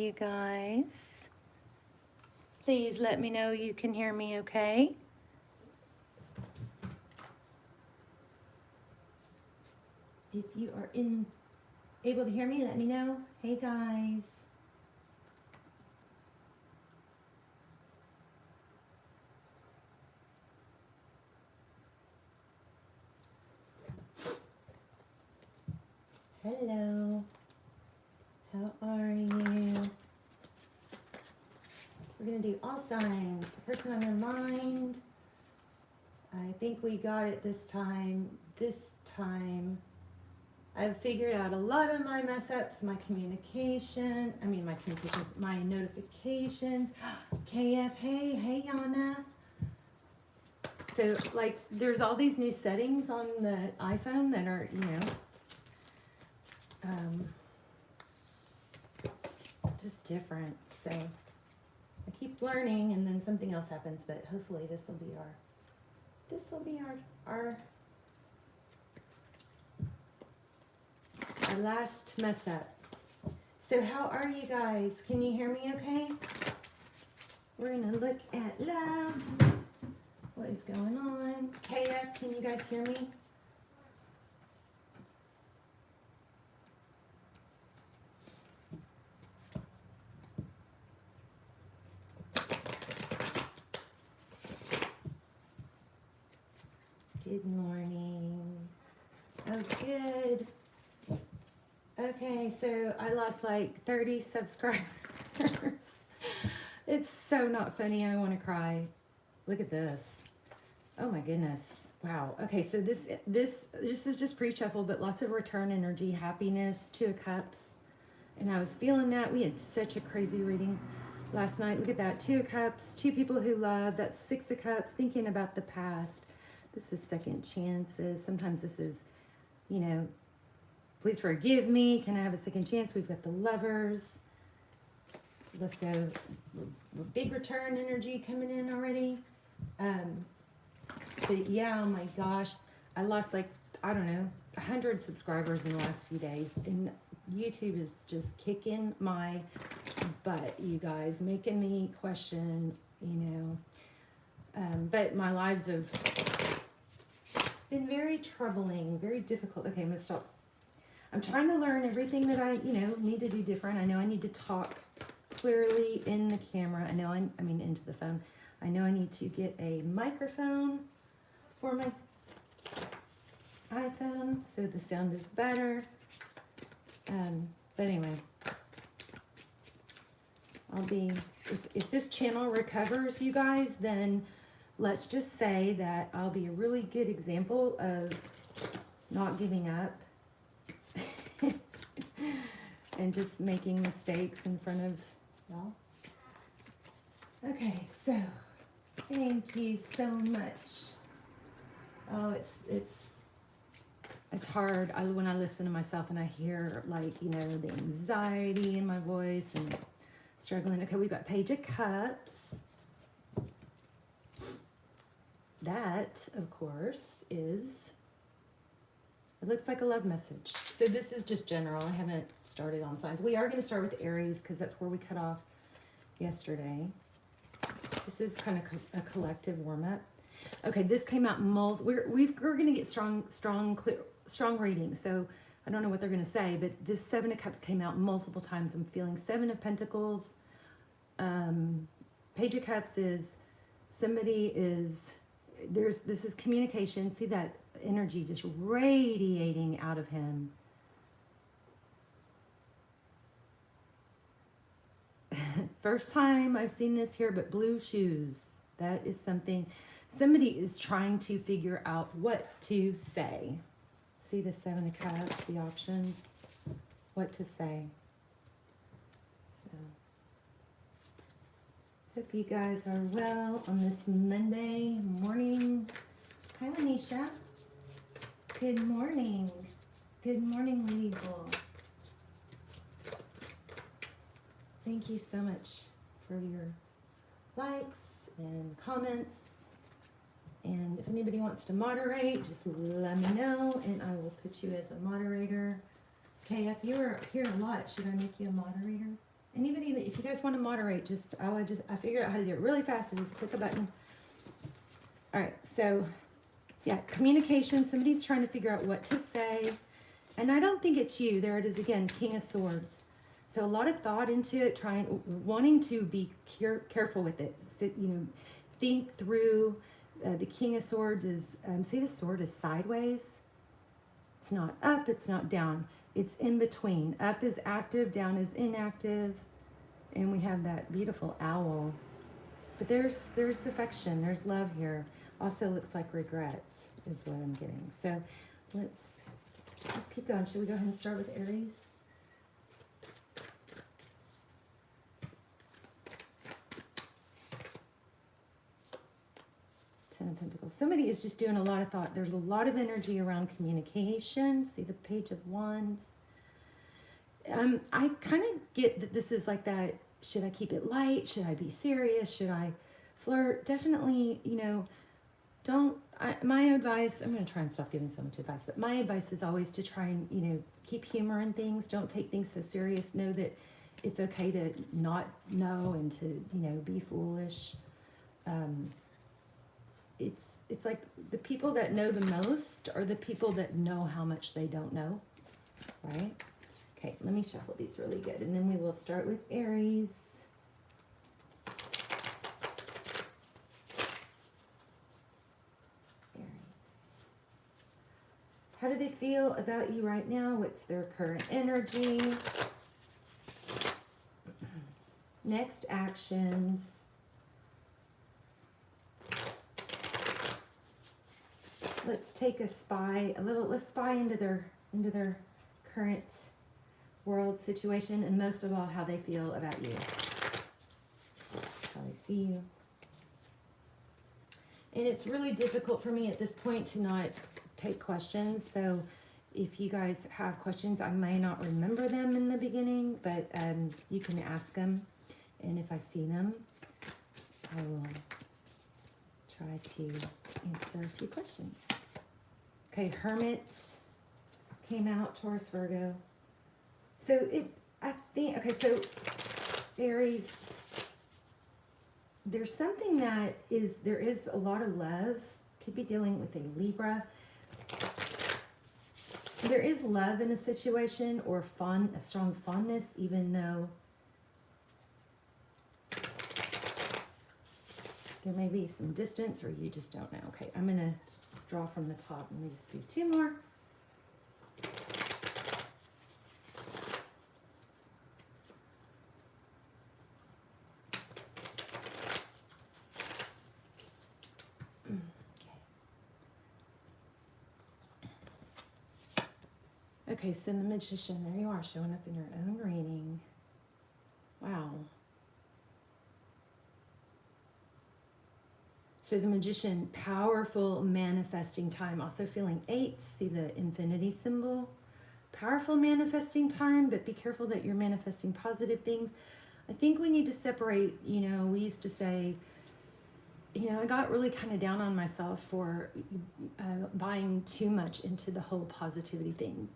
you guys. Please let me know you can hear me okay. If you are able to hear me, let me know. Hey guys. Hello. How are you? We're going to do all signs. The person on your mind. I think we got it this time. I've figured out a lot of my mess ups, my notifications. KF, hey Yana. So like there's all these new settings on the iPhone that are, just different. So I keep learning and then something else happens, but hopefully this will be our last mess up. So how are you guys? Can you hear me okay? We're gonna look at love. What is going on? KF, can you guys hear me? Good morning. Oh, good. Okay, so I lost like 30 subscribers. It's so not funny. I want to cry. Look at this. Oh my goodness. Wow. Okay, so this is just pre-shuffle, but lots of return energy, happiness, 2 of Cups. And I was feeling that. We had such a crazy reading last night. Look at that. 2 of Cups, 2 people who love. That's 6 of Cups, thinking about the past. This is second chances. Sometimes this is, please forgive me. Can I have a second chance? We've got the Lovers. Let's go. Big return energy coming in already. But yeah, oh my gosh. I lost like, I don't know, 100 subscribers in the last few days. And YouTube is just kicking my butt, you guys. Making me question, But my lives have been very troubling, very difficult. Okay, I'm going to stop. I'm trying to learn everything that I, need to do different. I know I need to talk clearly in the camera. I know into the phone. I know I need to get a microphone for my iPhone so the sound is better. But anyway, I'll be, if this channel recovers, you guys, then let's just say that I'll be a really good example of not giving up and just making mistakes in front of y'all. Okay, so thank you so much. Oh, it's hard when I listen to myself and I hear the anxiety in my voice and struggling. Okay, we've got Page of Cups. That, of course, it looks like a love message. So this is just general. I haven't started on signs. We are going to start with Aries because that's where we cut off yesterday. This is kind of a collective warm-up. Okay, this came out we're going to get strong readings. So I don't know what they're going to say, but this 7 of Cups came out multiple times. I'm feeling 7 of Pentacles. Page of Cups is this is communication. See that energy just radiating out of him. First time I've seen this here, but blue shoes. That is something. Somebody is trying to figure out what to say. See the 7 of Cups, the options, what to say. So, hope you guys are well on this Monday morning. Hi, Manisha. Good morning. Good morning, Legal. Thank you so much for your likes and comments. And if anybody wants to moderate, just let me know and I will put you as a moderator. Okay, if you're here a lot, should I make you a moderator? Anybody that, if you guys want to moderate, I figured out how to do it really fast. I just click a button. All right, so yeah, communication. Somebody's trying to figure out what to say. And I don't think it's you. There it is again, King of Swords. So a lot of thought into it, wanting to be careful with it. Think through. The King of Swords is, see the sword is sideways. It's not up, it's not down. It's in between. Up is active, down is inactive. And we have that beautiful owl. But there's affection, there's love here. Also looks like regret is what I'm getting. So let's keep going. Should we go ahead and start with Aries? Ten of Pentacles. Somebody is just doing a lot of thought. There's a lot of energy around communication. See the Page of Wands. I kind of get that this is like that. Should I keep it light? Should I be serious? Should I flirt? Definitely, my advice, I'm going to try and stop giving so much advice, but my advice is always to try and, keep humor in things. Don't take things so serious. Know that it's okay to not know and to, be foolish. It's like the people that know the most are the people that know how much they don't know, right? Okay, let me shuffle these really good, and then we will start with Aries. How do they feel about you right now? What's their current energy? Next actions. Let's take let's spy into their current world situation, and most of all, how they feel about you. How they see you. And it's really difficult for me at this point to not take questions. So if you guys have questions, I may not remember them in the beginning, but you can ask them. And if I see them, I will try to answer a few questions. Okay, Hermit came out, Taurus, Virgo. So so Aries, there's something there is a lot of love. Could be dealing with a Libra. There is love in a situation, or a strong fondness, even though there may be some distance, or you just don't know. Okay, I'm going to draw from the top. Let me just do two more. Okay, so the Magician, there you are, showing up in your own reading. Wow. So the Magician, powerful manifesting time. Also feeling 8, see the infinity symbol. Powerful manifesting time, but be careful that you're manifesting positive things. I think we need to separate, we used to say, I got really kind of down on myself for buying too much into the whole positivity thing,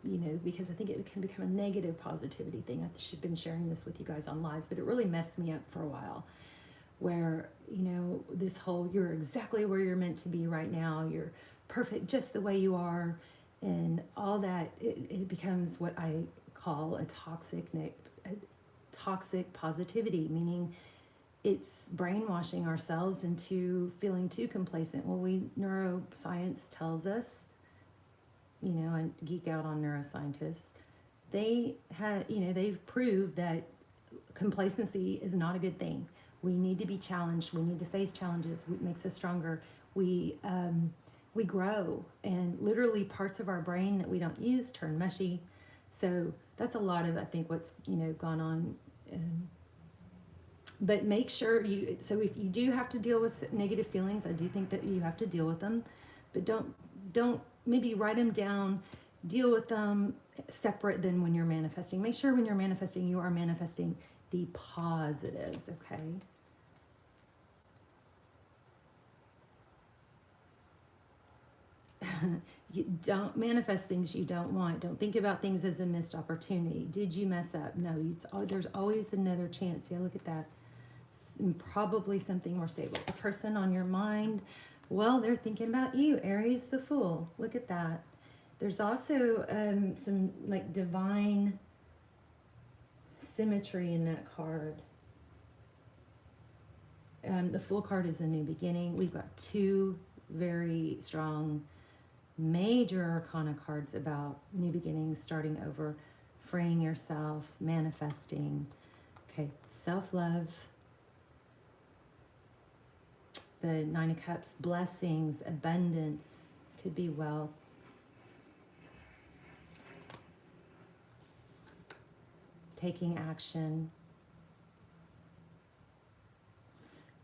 because I think it can become a negative positivity thing. I should have been sharing this with you guys on lives, but it really messed me up for a while, where, this whole, you're exactly where you're meant to be right now. You're perfect just the way you are. And all that, it becomes what I call a toxic positivity, meaning it's brainwashing ourselves into feeling too complacent. Well, neuroscience tells us, I geek out on neuroscientists. They've proved that complacency is not a good thing. We need to be challenged. We need to face challenges. It makes us stronger. We grow, and literally parts of our brain that we don't use turn mushy. So that's a lot of, I think, what's, gone on. But make sure so if you do have to deal with negative feelings, I do think that you have to deal with them, but don't maybe write them down, deal with them separate than when you're manifesting. Make sure when you're manifesting, you are manifesting the positives, okay? You don't manifest things you don't want. Don't think about things as a missed opportunity. Did you mess up? No, there's always another chance. Yeah, look at that. Probably something more stable. A person on your mind, well, they're thinking about you. Aries the Fool. Look at that. There's also some like divine symmetry in that card. The Fool card is a new beginning. We've got two very strong major arcana cards about new beginnings, starting over, freeing yourself, manifesting. Okay, self-love. The Nine of Cups, blessings, abundance, could be wealth. Taking action.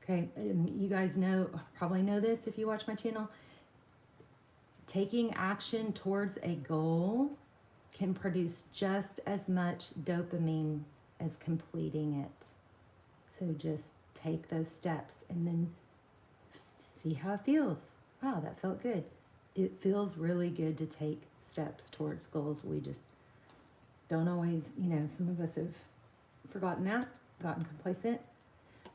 Okay, you guys probably know this if you watch my channel. Taking action towards a goal can produce just as much dopamine as completing it. So just take those steps and then see how it feels. Wow, that felt good. It feels really good to take steps towards goals. We just don't always, some of us have forgotten that, gotten complacent.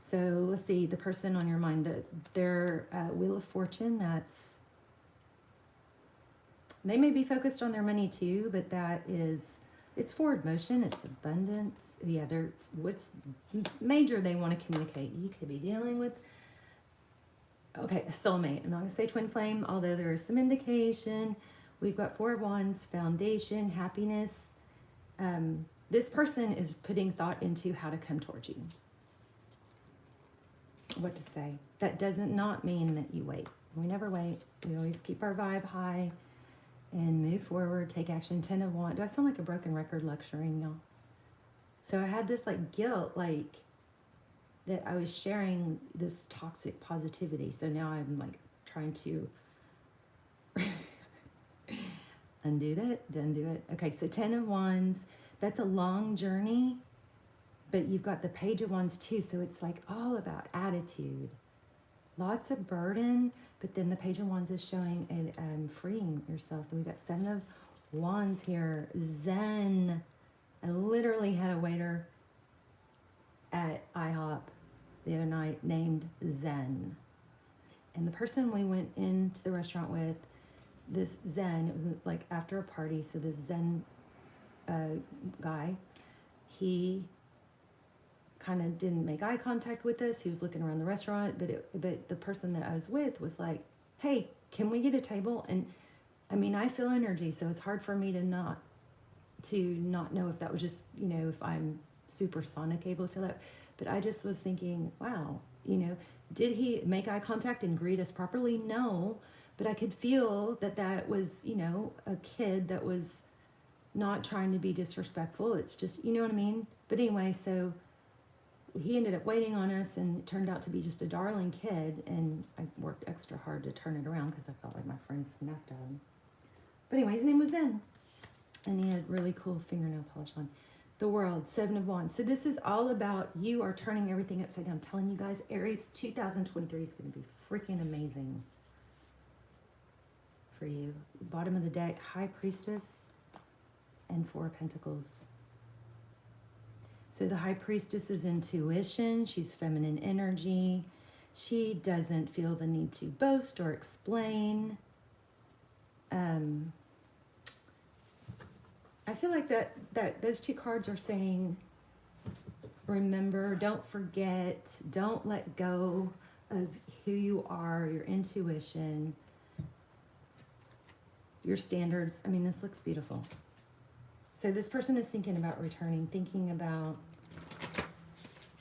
So let's see, the person on your mind, their Wheel of Fortune, they may be focused on their money too, but it's forward motion, it's abundance. Yeah, what's major they want to communicate. You could be dealing with, okay, a soulmate. I'm not going to say twin flame, although there is some indication. We've got Four of Wands, foundation, happiness. This person is putting thought into how to come towards you. What to say. That doesn't not mean that you wait. We never wait. We always keep our vibe high and move forward, take action. 10 of Wands. Do I sound like a broken record lecturing y'all? So I had this like guilt, like that I was sharing this toxic positivity. So now I'm like trying to undo it. Okay, so 10 of Wands. That's a long journey, but you've got the Page of Wands too. So it's like all about attitude. Lots of burden, but then the Page of Wands is showing and freeing yourself. And we've got 7 of Wands here. Zen. I literally had a waiter at IHOP the other night named Zen. And the person we went into the restaurant with, this Zen, it was like after a party, so this Zen guy, he kind of didn't make eye contact with us. He was looking around the restaurant, but the person that I was with was like, hey, can we get a table? And I mean, I feel energy, so it's hard for me to not know if that was just, if I'm supersonic able to feel that. But I just was thinking, wow, did he make eye contact and greet us properly? No, but I could feel that was, a kid that was not trying to be disrespectful. It's just, you know what I mean? But anyway, so he ended up waiting on us, and it turned out to be just a darling kid, and I worked extra hard to turn it around because I felt like my friend snapped at him. But anyway, his name was Zen, and he had really cool fingernail polish on. The World, 7 of Wands. So this is all about you are turning everything upside down. I'm telling you guys, Aries, 2023 is going to be freaking amazing for you. Bottom of the deck, High Priestess and 4 of Pentacles. So the High Priestess is intuition. She's feminine energy. She doesn't feel the need to boast or explain. I feel like that those 2 cards are saying, remember, don't forget, don't let go of who you are, your intuition, your standards. I mean, this looks beautiful. So this person is thinking about returning, thinking about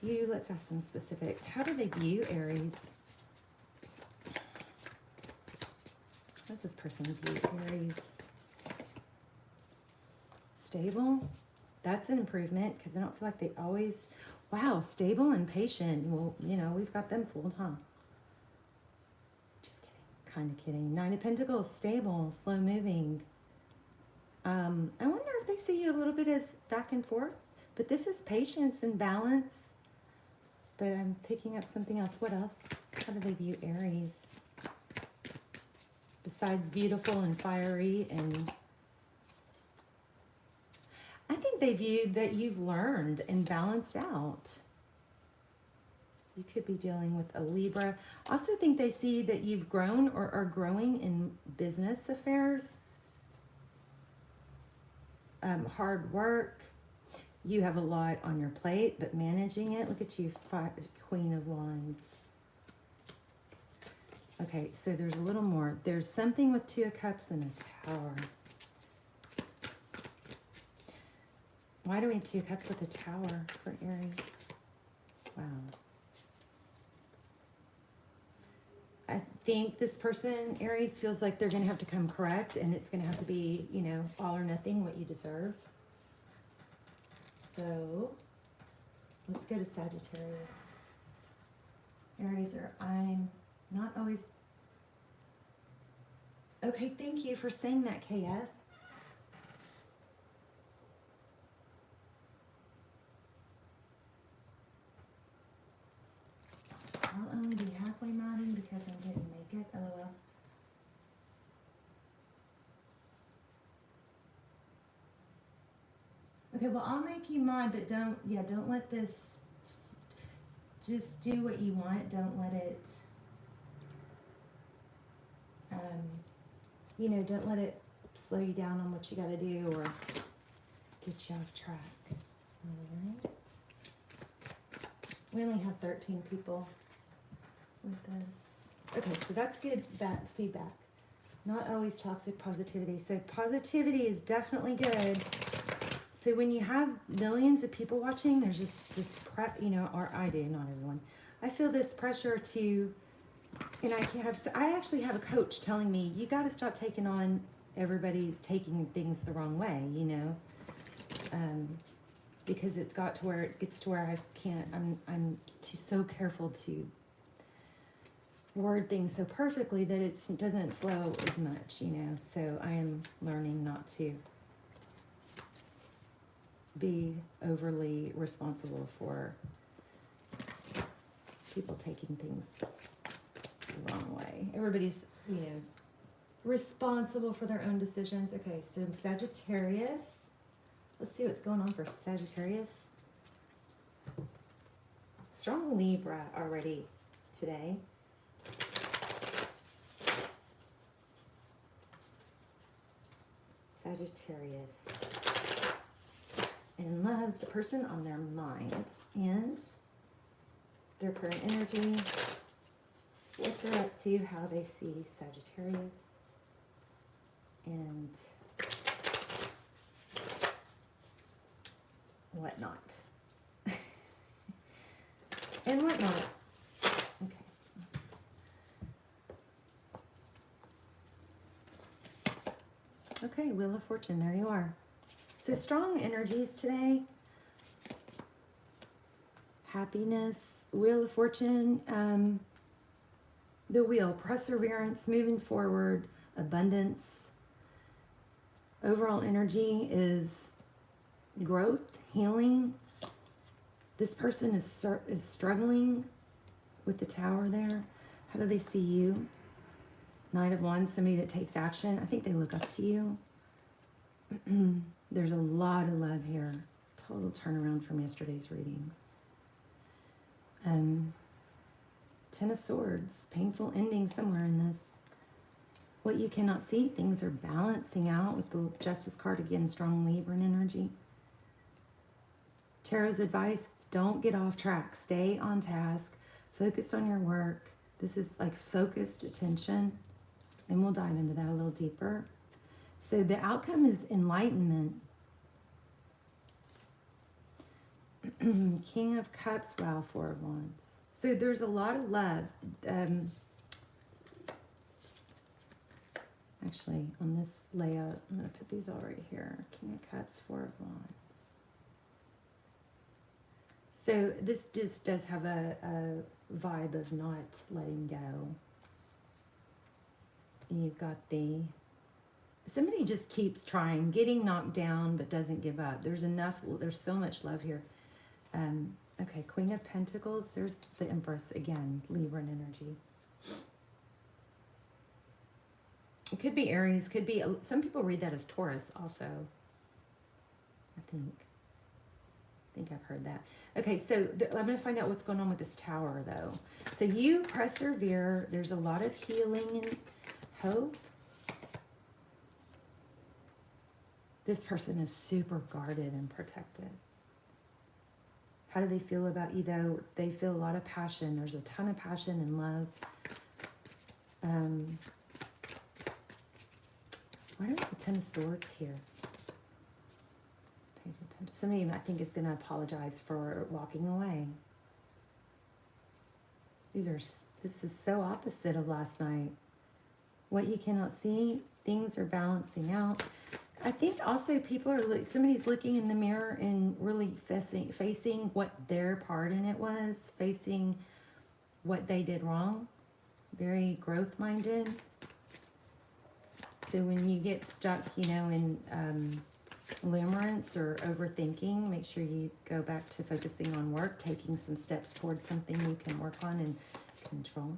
you. Let's ask some specifics. How do they view Aries? How does this person view Aries? Stable. That's an improvement because I don't feel like they always, wow, stable and patient. Well, we've got them fooled, huh? Just kidding. Kind of kidding. 9 of Pentacles, stable, slow moving. I wonder if they see you a little bit as back and forth, but this is patience and balance. But I'm picking up something else. What else? How do they view Aries? besides beautiful and fiery, and I think they viewed that you've learned and balanced out. You could be dealing with a Libra. Also think they see that you've grown or are growing in business affairs. Hard work. You have a lot on your plate, but managing it. Look at you, Queen of Wands. Okay, so there's a little more. There's something with Two of Cups and a Tower. Why do we have Two of Cups with a Tower for Aries? Wow. I think this person, Aries, feels like they're going to have to come correct, and it's going to have to be, you know, all or nothing, what you deserve. So let's go to Sagittarius. Aries, or I'm not always... Okay, thank you for saying that, KF. I'll only be halfway modding because I didn't make it. LOL. Okay, well, I'll make you mod, but don't let this, just do what you want. Don't let it, you know, don't let it slow you down on what you got to do or get you off track. All right. We only have 13 people with this. Okay, so that's good feedback. Not always toxic positivity. So positivity is definitely good. So when you have millions of people watching, there's just this, you know, or I do, not everyone. I feel this pressure to, and I actually have a coach telling me, you got to stop taking on, everybody's taking things the wrong way, you know, because it got to where it gets to where I can't, I'm so careful to word things so perfectly that it doesn't flow as much, you know, so I am learning not to be overly responsible for people taking things the wrong way. Everybody's, you know, responsible for their own decisions. Okay, so Sagittarius. Let's see what's going on for Sagittarius. Strong Libra already today. Sagittarius. In love, the person on their mind and their current energy, what they're up to, how they see Sagittarius, and whatnot. And whatnot. Okay. Okay, Wheel of Fortune, there you are. So strong energies today. Happiness, Wheel of Fortune, the wheel, perseverance, moving forward, abundance. Overall energy is growth, healing. This person is struggling with the Tower there. How do they see you? Knight of Wands, somebody that takes action. I think they look up to you. There's a lot of love here. Total turnaround from yesterday's readings. Ten of Swords. Painful ending somewhere in this. What you cannot see, things are balancing out with the Justice card again. Strong Libran energy. Tarot's advice, don't get off track. Stay on task. Focus on your work. This is like focused attention. And we'll dive into that a little deeper. So the outcome is enlightenment. King of Cups, wow, Four of Wands. So there's a lot of love. Actually, on this layout, I'm going to put these all right here. King of Cups, Four of Wands. So this just does have a vibe of not letting go. And you've got somebody just keeps trying, getting knocked down, but doesn't give up. There's so much love here. Okay, Queen of Pentacles, there's the Empress again, Libran energy. It could be Aries, could be, some people read that as Taurus also. I think I've heard that. Okay, so I'm going to find out what's going on with this Tower, though. So you persevere. There's a lot of healing and hope. This person is super guarded and protected. How do they feel about you, though? They feel a lot of passion. There's a ton of passion and love. Why do we have the Ten of Swords here? Somebody, I think, is going to apologize for walking away. This is so opposite of last night. What you cannot see, things are balancing out. I think also people are, somebody's looking in the mirror and really facing what their part in it was, facing what they did wrong. Very growth-minded. So when you get stuck, you know, in limerence or overthinking, make sure you go back to focusing on work, taking some steps towards something you can work on and control.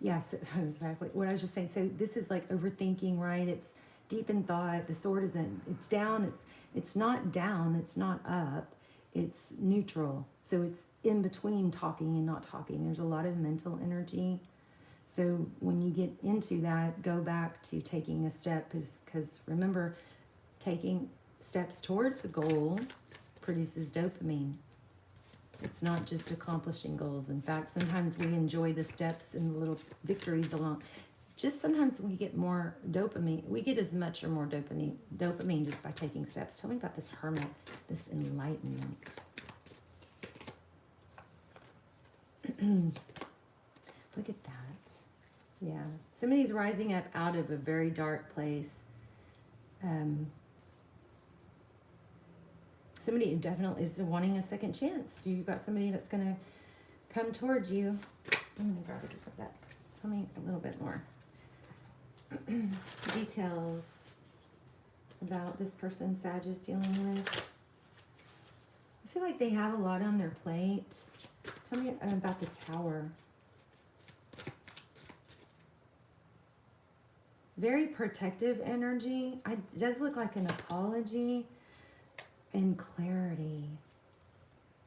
Yes, exactly what I was just saying. So this is like overthinking, right? It's deep in thought. The sword isn't, it's down, it's not down, it's not up, it's neutral. So it's in between talking and not talking. There's a lot of mental energy. So when you get into that, go back to taking a step, because remember, taking steps towards a goal produces dopamine. It's not just accomplishing goals. In fact, sometimes we enjoy the steps and the little victories along. Just sometimes we get more dopamine. We get as much or more dopamine just by taking steps. Tell me about this Hermit, this enlightenment. Look at that. Yeah, somebody's rising up out of a very dark place. Somebody definitely is wanting a second chance. So you've got somebody that's going to come towards you. I'm going to grab a different deck. Tell me a little bit more details about this person Sag is dealing with. I feel like they have a lot on their plate. Tell me about the Tower. Very protective energy. It does look like an apology and clarity.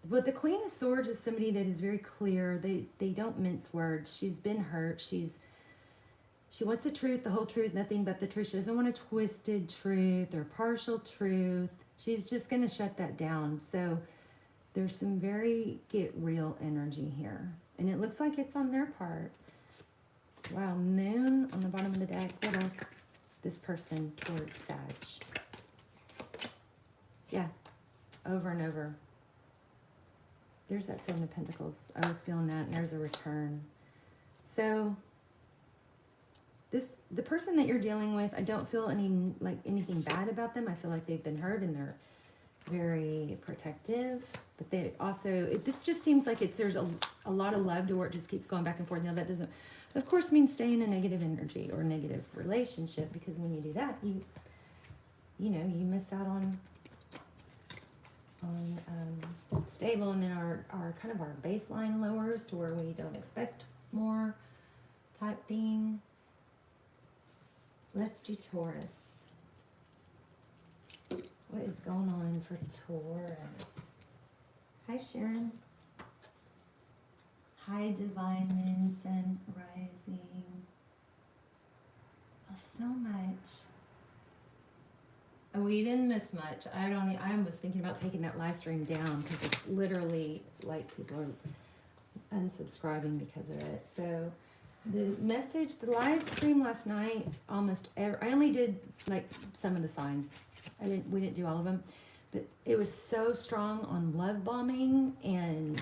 But the Queen of Swords is somebody that is very clear. They don't mince words. She's been hurt. She wants the truth, the whole truth, nothing but the truth. She doesn't want a twisted truth or partial truth. She's just going to shut that down. So there's some very get real energy here. And it looks like it's on their part. Wow, Moon on the bottom of the deck. What else? This person towards Sag. Yeah, over and over. There's that Seven of Pentacles. I was feeling that, and there's a return. So the person that you're dealing with, I don't feel anything bad about them. I feel like they've been hurt and they're very protective. But they also, this just seems like there's a lot of love to where it just keeps going back and forth. Now that doesn't, of course, mean stay in a negative energy or negative relationship, because when you do that, you miss out on stable, and then our kind of our baseline lowers to where we don't expect more type thing. Let's do Taurus. What is going on for Taurus? Hi, Sharon. Hi, Divine Moon, Sun, Rising. Oh, so much. Oh, we didn't miss much. I was thinking about taking that live stream down because it's literally like people are unsubscribing because of it. So the message, the live stream last night, I only did like some of the signs. We didn't do all of them, but it was so strong on love bombing and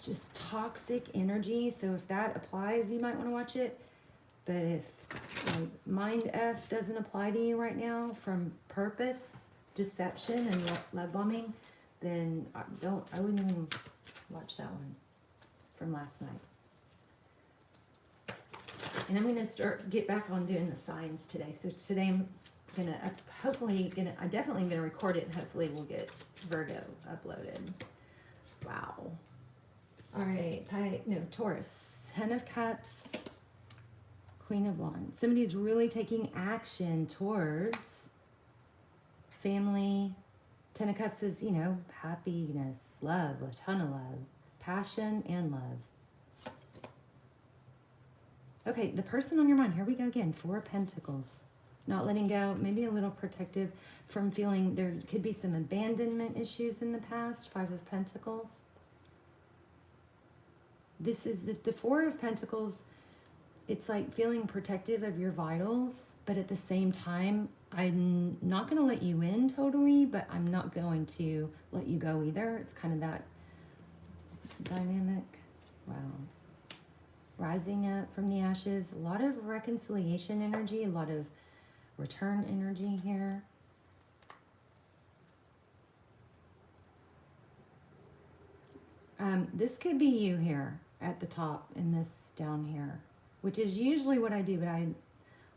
just toxic energy. So if that applies, you might want to watch it. But if Mind F doesn't apply to you right now from purpose, deception, and love bombing, then I wouldn't even watch that one from last night. And I'm going to get back on doing the signs today. So today I'm definitely going to record it, and hopefully we'll get Virgo uploaded. Wow. All right. Taurus. 10 of Cups. Queen of Wands. Somebody's really taking action towards family. Ten of Cups is, you know, happiness, love, a ton of love, passion and love. Okay, the person on your mind, here we go again, Four of Pentacles. Not letting go, maybe a little protective from feeling there could be some abandonment issues in the past. Five of Pentacles. This is the Four of Pentacles. It's like feeling protective of your vitals, but at the same time, I'm not going to let you in totally, but I'm not going to let you go either. It's kind of that dynamic. Wow. Rising up from the ashes. A lot of reconciliation energy, a lot of return energy here. This could be you here at the top and this down here, which is usually what I do, but I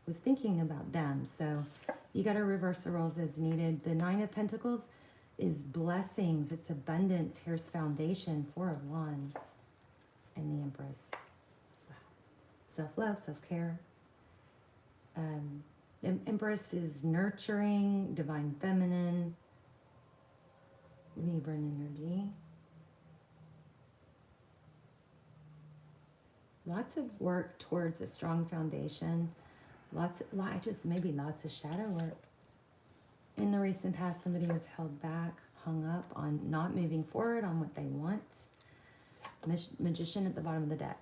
was thinking about them. So you got to reverse the roles as needed. The Nine of Pentacles is blessings. It's abundance. Here's foundation. Four of Wands and the Empress. Wow. Self-love, self-care. Empress is nurturing, divine feminine, Libra energy. Lots of work towards a strong foundation. Lots of shadow work. In the recent past, somebody was held back, hung up on not moving forward on what they want. Magician at the bottom of the deck.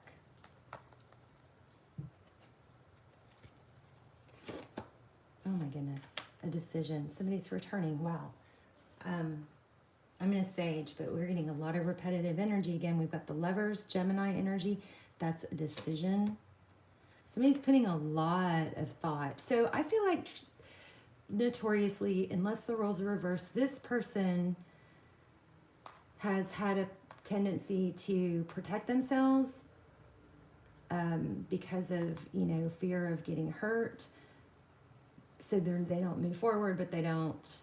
Oh my goodness, a decision. Somebody's returning. Wow. I'm in a Sage, but we're getting a lot of repetitive energy. Again, we've got the Lovers, Gemini energy. That's a decision. Somebody's putting a lot of thought. So I feel like notoriously, unless the roles are reversed, this person has had a tendency to protect themselves because of, you know, fear of getting hurt. So they don't move forward, but they don't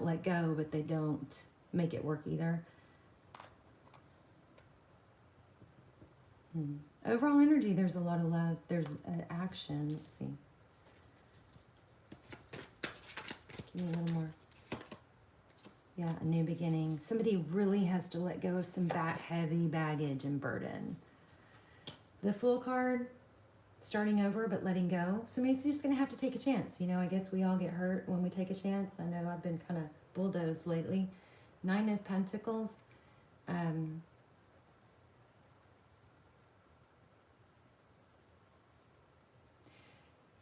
let go, but they don't make it work either. Overall energy, there's a lot of love. There's action. Let's see. Give me a little more. Yeah, a new beginning. Somebody really has to let go of some heavy baggage and burden. The Fool card, starting over but letting go. Somebody's just going to have to take a chance. You know, I guess we all get hurt when we take a chance. I know I've been kind of bulldozed lately. Nine of Pentacles.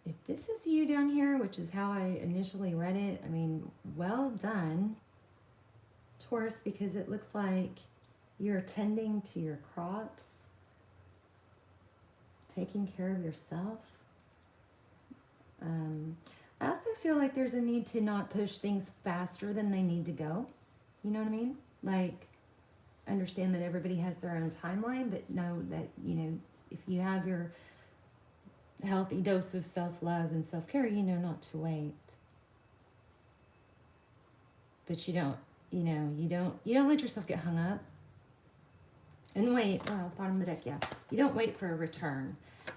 If this is you down here, which is how I initially read it, I mean, well done, Taurus, because it looks like you're tending to your crops, taking care of yourself. I also feel like there's a need to not push things faster than they need to go. You know what I mean? Like, understand that everybody has their own timeline, but know that, you know, if you have your healthy dose of self-love and self-care, you know not to wait. But you don't, you know, you don't let yourself get hung up. And wait, well, bottom of the deck, yeah. You don't wait for a return.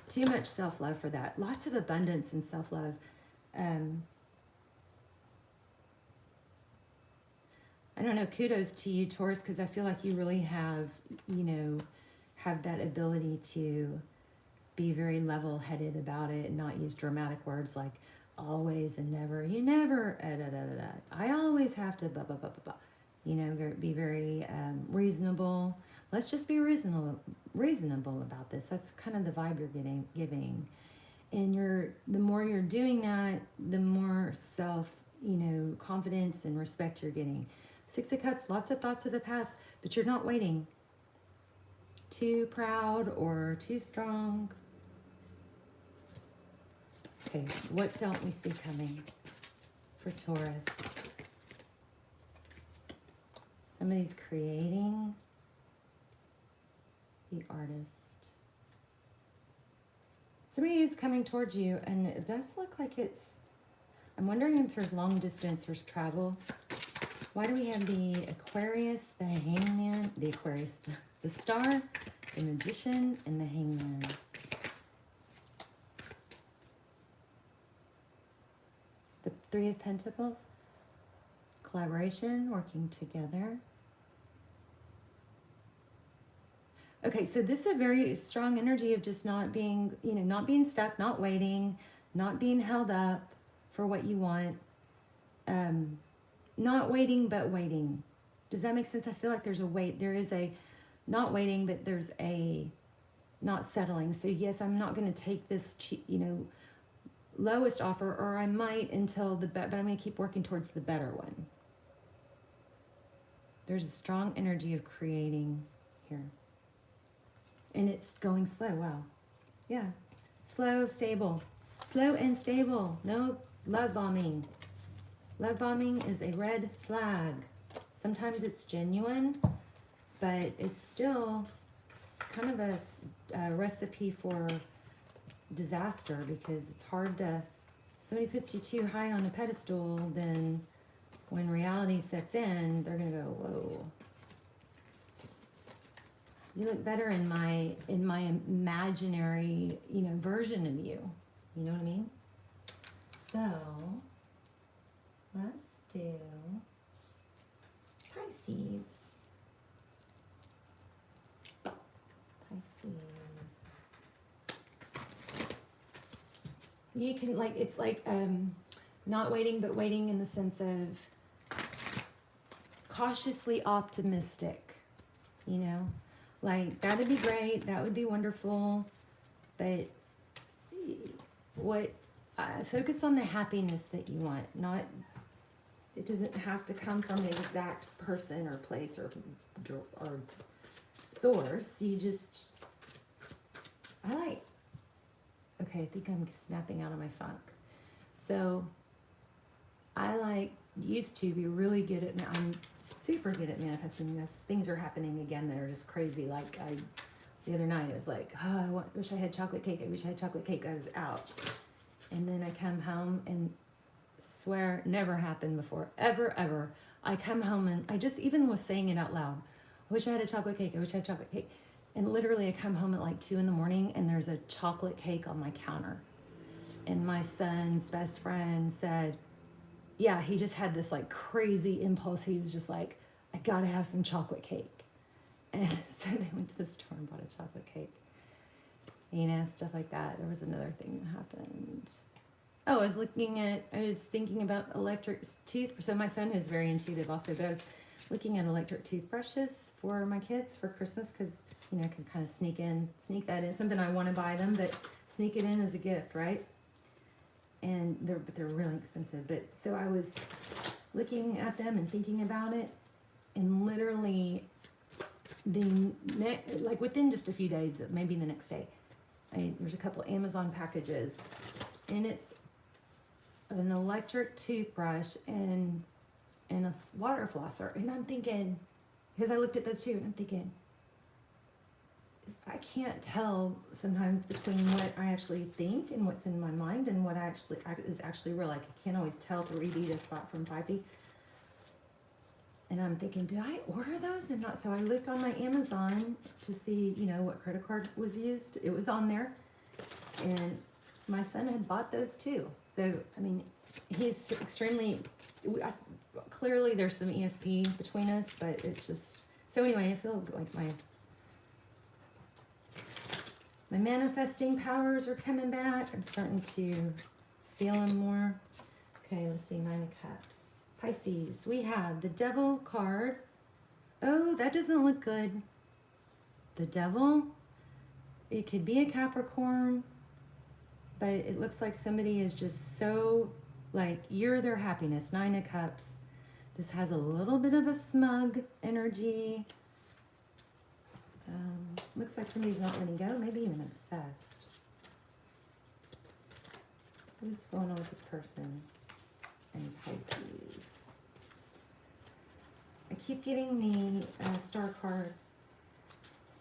Too much self-love for that. Lots of abundance and self-love. I don't know, kudos to you, Taurus, because I feel like you really have, you know, have that ability to be very level-headed about it and not use dramatic words like always and never. You never, I always have to, blah, blah, blah, blah, blah. You know, be very reasonable. Let's just be reasonable about this. That's kind of the vibe you're giving. And the more you're doing that, the more self, you know, confidence and respect you're getting. Six of Cups, lots of thoughts of the past, but you're not waiting. Too proud or too strong. Okay, what don't we see coming for Taurus? Somebody's creating. The Artist. Somebody is coming towards you, and it does look like it's, I'm wondering if there's long distance, there's travel. Why do we have the Aquarius, the Hangman, the Aquarius, the Star, the Magician, and the Hangman. The Three of Pentacles. Collaboration, working together. Okay, so this is a very strong energy of just not being, you know, not being stuck, not waiting, not being held up for what you want. Not waiting, but waiting. Does that make sense? I feel like there's a wait. There is a not waiting, but there's a not settling. So yes, I'm not going to take this, you know, lowest offer, or I might until the but I'm going to keep working towards the better one. There's a strong energy of creating here. And it's going slow. Wow. Yeah. Slow, stable. Slow and stable. No love bombing. Love bombing is a red flag. Sometimes it's genuine, but it's still kind of a recipe for disaster, because it's hard to, somebody puts you too high on a pedestal, then when reality sets in, they're going to go, whoa. You look better in my imaginary, you know, version of you. You know what I mean? So, let's do Pisces. Pisces. You can, like, it's like not waiting, but waiting in the sense of cautiously optimistic, you know? Like, that'd be great, that would be wonderful, but what, focus on the happiness that you want, not, it doesn't have to come from an exact person or place or source. You just, okay, I think I'm snapping out of my funk. So I used to be really good at, I'm super good at manifesting. You know, things are happening again that are just crazy. Like the other night, I was like, oh, I wish I had chocolate cake. I wish I had chocolate cake. I was out. And then I come home and swear, never happened before, ever. I come home and I just even was saying it out loud. I wish I had a chocolate cake. I wish I had chocolate cake. And literally I come home at like 2 in the morning and there's a chocolate cake on my counter. And my son's best friend said, yeah, he just had this like crazy impulse. He was just like, I gotta have some chocolate cake. And so they went to the store and bought a chocolate cake. You know, stuff like that. There was another thing that happened. Oh, I was thinking about electric tooth. So my son is very intuitive also, but I was looking at electric toothbrushes for my kids for Christmas, because, you know, I can kind of sneak that in. Something I want to buy them, but sneak it in as a gift, right? And they're really expensive. But so I was looking at them and thinking about it, and literally within just a few days, maybe the next day, there's a couple Amazon packages, and it's an electric toothbrush and a water flosser. And I'm thinking, because I looked at those too, and I'm thinking, I can't tell sometimes between what I actually think and what's in my mind and what is actually real. Like, I can't always tell 3D from 5D. And I'm thinking, did I order those? And not, so I looked on my Amazon to see, you know, what credit card was used. It was on there. And my son had bought those too. So, I mean, he's extremely, clearly there's some ESP between us, but it's just, so anyway, I feel like my manifesting powers are coming back. I'm starting to feel them more. Okay, let's see, 9 of Cups. Pisces, we have the Devil card. Oh, that doesn't look good. The Devil, it could be a Capricorn, but it looks like somebody is just so, like, you're their happiness. 9 of Cups. This has a little bit of a smug energy. Looks like somebody's not letting go, maybe even obsessed. What's going on with this person and Pisces? I keep getting the Star card.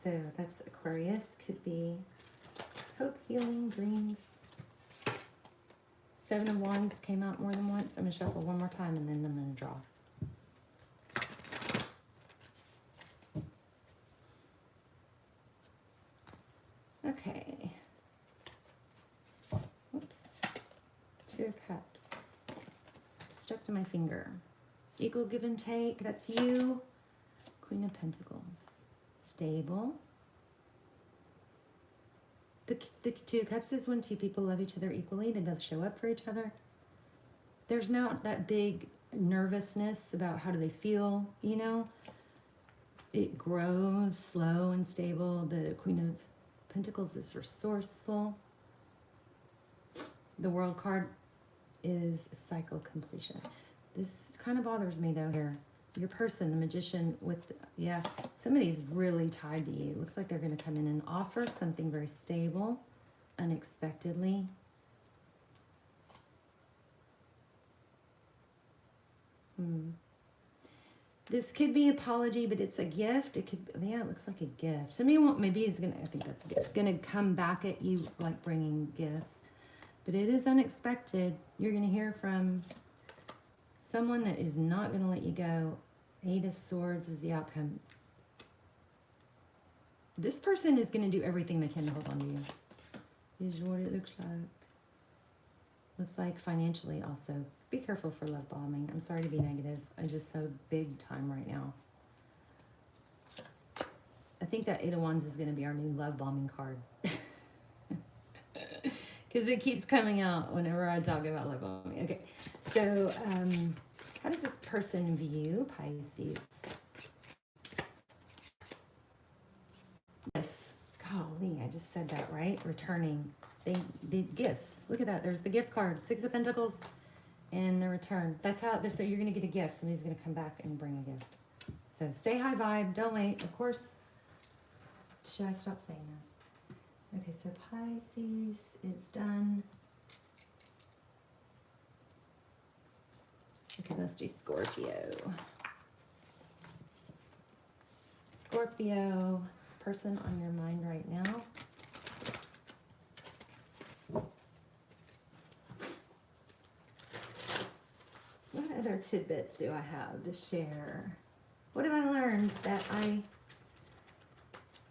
So that's Aquarius, could be hope, healing, dreams. 7 of Wands came out more than once. I'm going to shuffle one more time and then I'm going to draw. stuck to my finger. Equal give and take, that's you. Queen of Pentacles. Stable. The Two of Cups is when two people love each other equally. They both show up for each other. There's not that big nervousness about how do they feel, you know. It grows slow and stable. The Queen of Pentacles is resourceful. The World card is cycle completion. This kind of bothers me though here. Your person, the Magician with, yeah, somebody's really tied to you. Looks like they're going to come in and offer something very stable, unexpectedly. This could be apology, but it's a gift. It could, yeah, it looks like a gift. Somebody won't, maybe he's gonna, I think that's a gift, gonna come back at you like bringing gifts, but it is unexpected. You're gonna hear from someone that is not gonna let you go. 8 of Swords is the outcome. This person is gonna do everything they can to hold on to you. This is what it looks like. Looks like financially also. Be careful for love bombing. I'm sorry to be negative. I'm just so big time right now. I think that 8 of Wands is going to be our new love bombing card. Because it keeps coming out whenever I talk about love bombing. Okay, so how does this person view Pisces? Gifts. Golly, I just said that, right? Returning. The gifts. Look at that. There's the gift card. 6 of Pentacles. And the return. That's how they're saying you're going to get a gift. Somebody's going to come back and bring a gift. So stay high vibe. Don't wait. Of course. Should I stop saying that? Okay, so Pisces is done. Okay, let's do Scorpio. Scorpio, person on your mind right now. What other tidbits do I have to share? What have I learned that I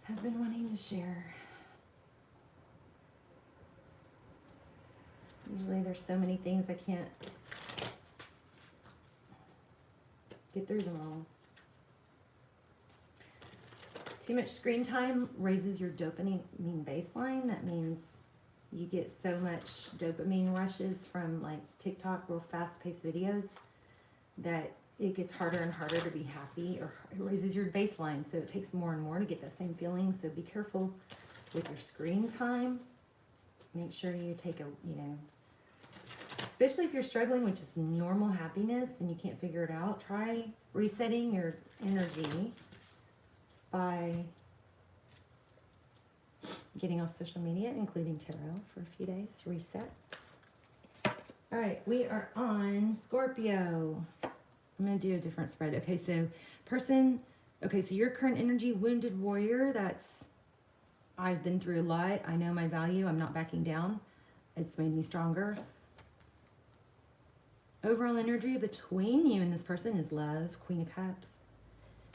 have been wanting to share? Usually there's so many things I can't get through them all. Too much screen time raises your dopamine baseline. That means you get so much dopamine rushes from like TikTok, real fast-paced videos, that it gets harder and harder to be happy, or it raises your baseline. So it takes more and more to get that same feeling. So be careful with your screen time. Make sure you take a, you know, especially if you're struggling with just normal happiness and you can't figure it out, try resetting your energy by getting off social media, including tarot, for a few days. Reset. All right, we are on Scorpio. I'm going to do a different spread. Okay, so person, okay, so your current energy, wounded warrior. That's, I've been through a lot. I know my value. I'm not backing down. It's made me stronger. Overall energy between you and this person is love. Queen of Cups.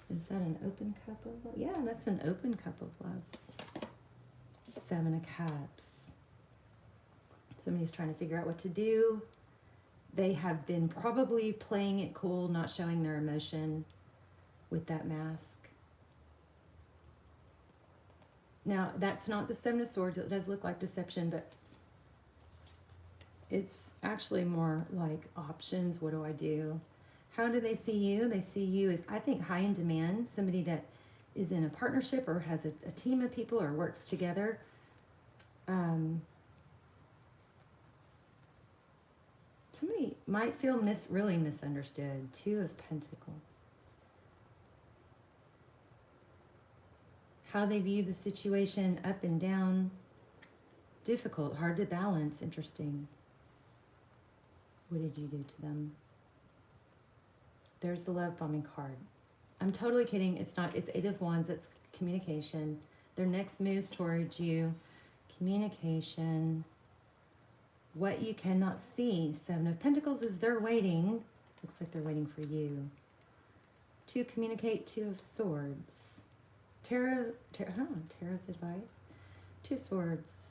Is that an open cup of love? Yeah, that's an open cup of love. 7 of Cups. Somebody's trying to figure out what to do. They have been probably playing it cool, not showing their emotion with that mask. Now, that's not the 7 of Swords. It does look like deception, but it's actually more like options. What do I do? How do they see you? They see you as, I think, high in demand. Somebody that is in a partnership or has a team of people or works together. Somebody might feel really misunderstood. 2 of Pentacles. How they view the situation, up and down. Difficult, hard to balance. Interesting. What did you do to them? There's the love bombing card. I'm totally kidding. It's not. It's 8 of Wands. It's communication. Their next moves towards you. Communication. What you cannot see. 7 of Pentacles is they're waiting. Looks like they're waiting for you to communicate. 2 of Swords. Tarot's advice. 2 Swords.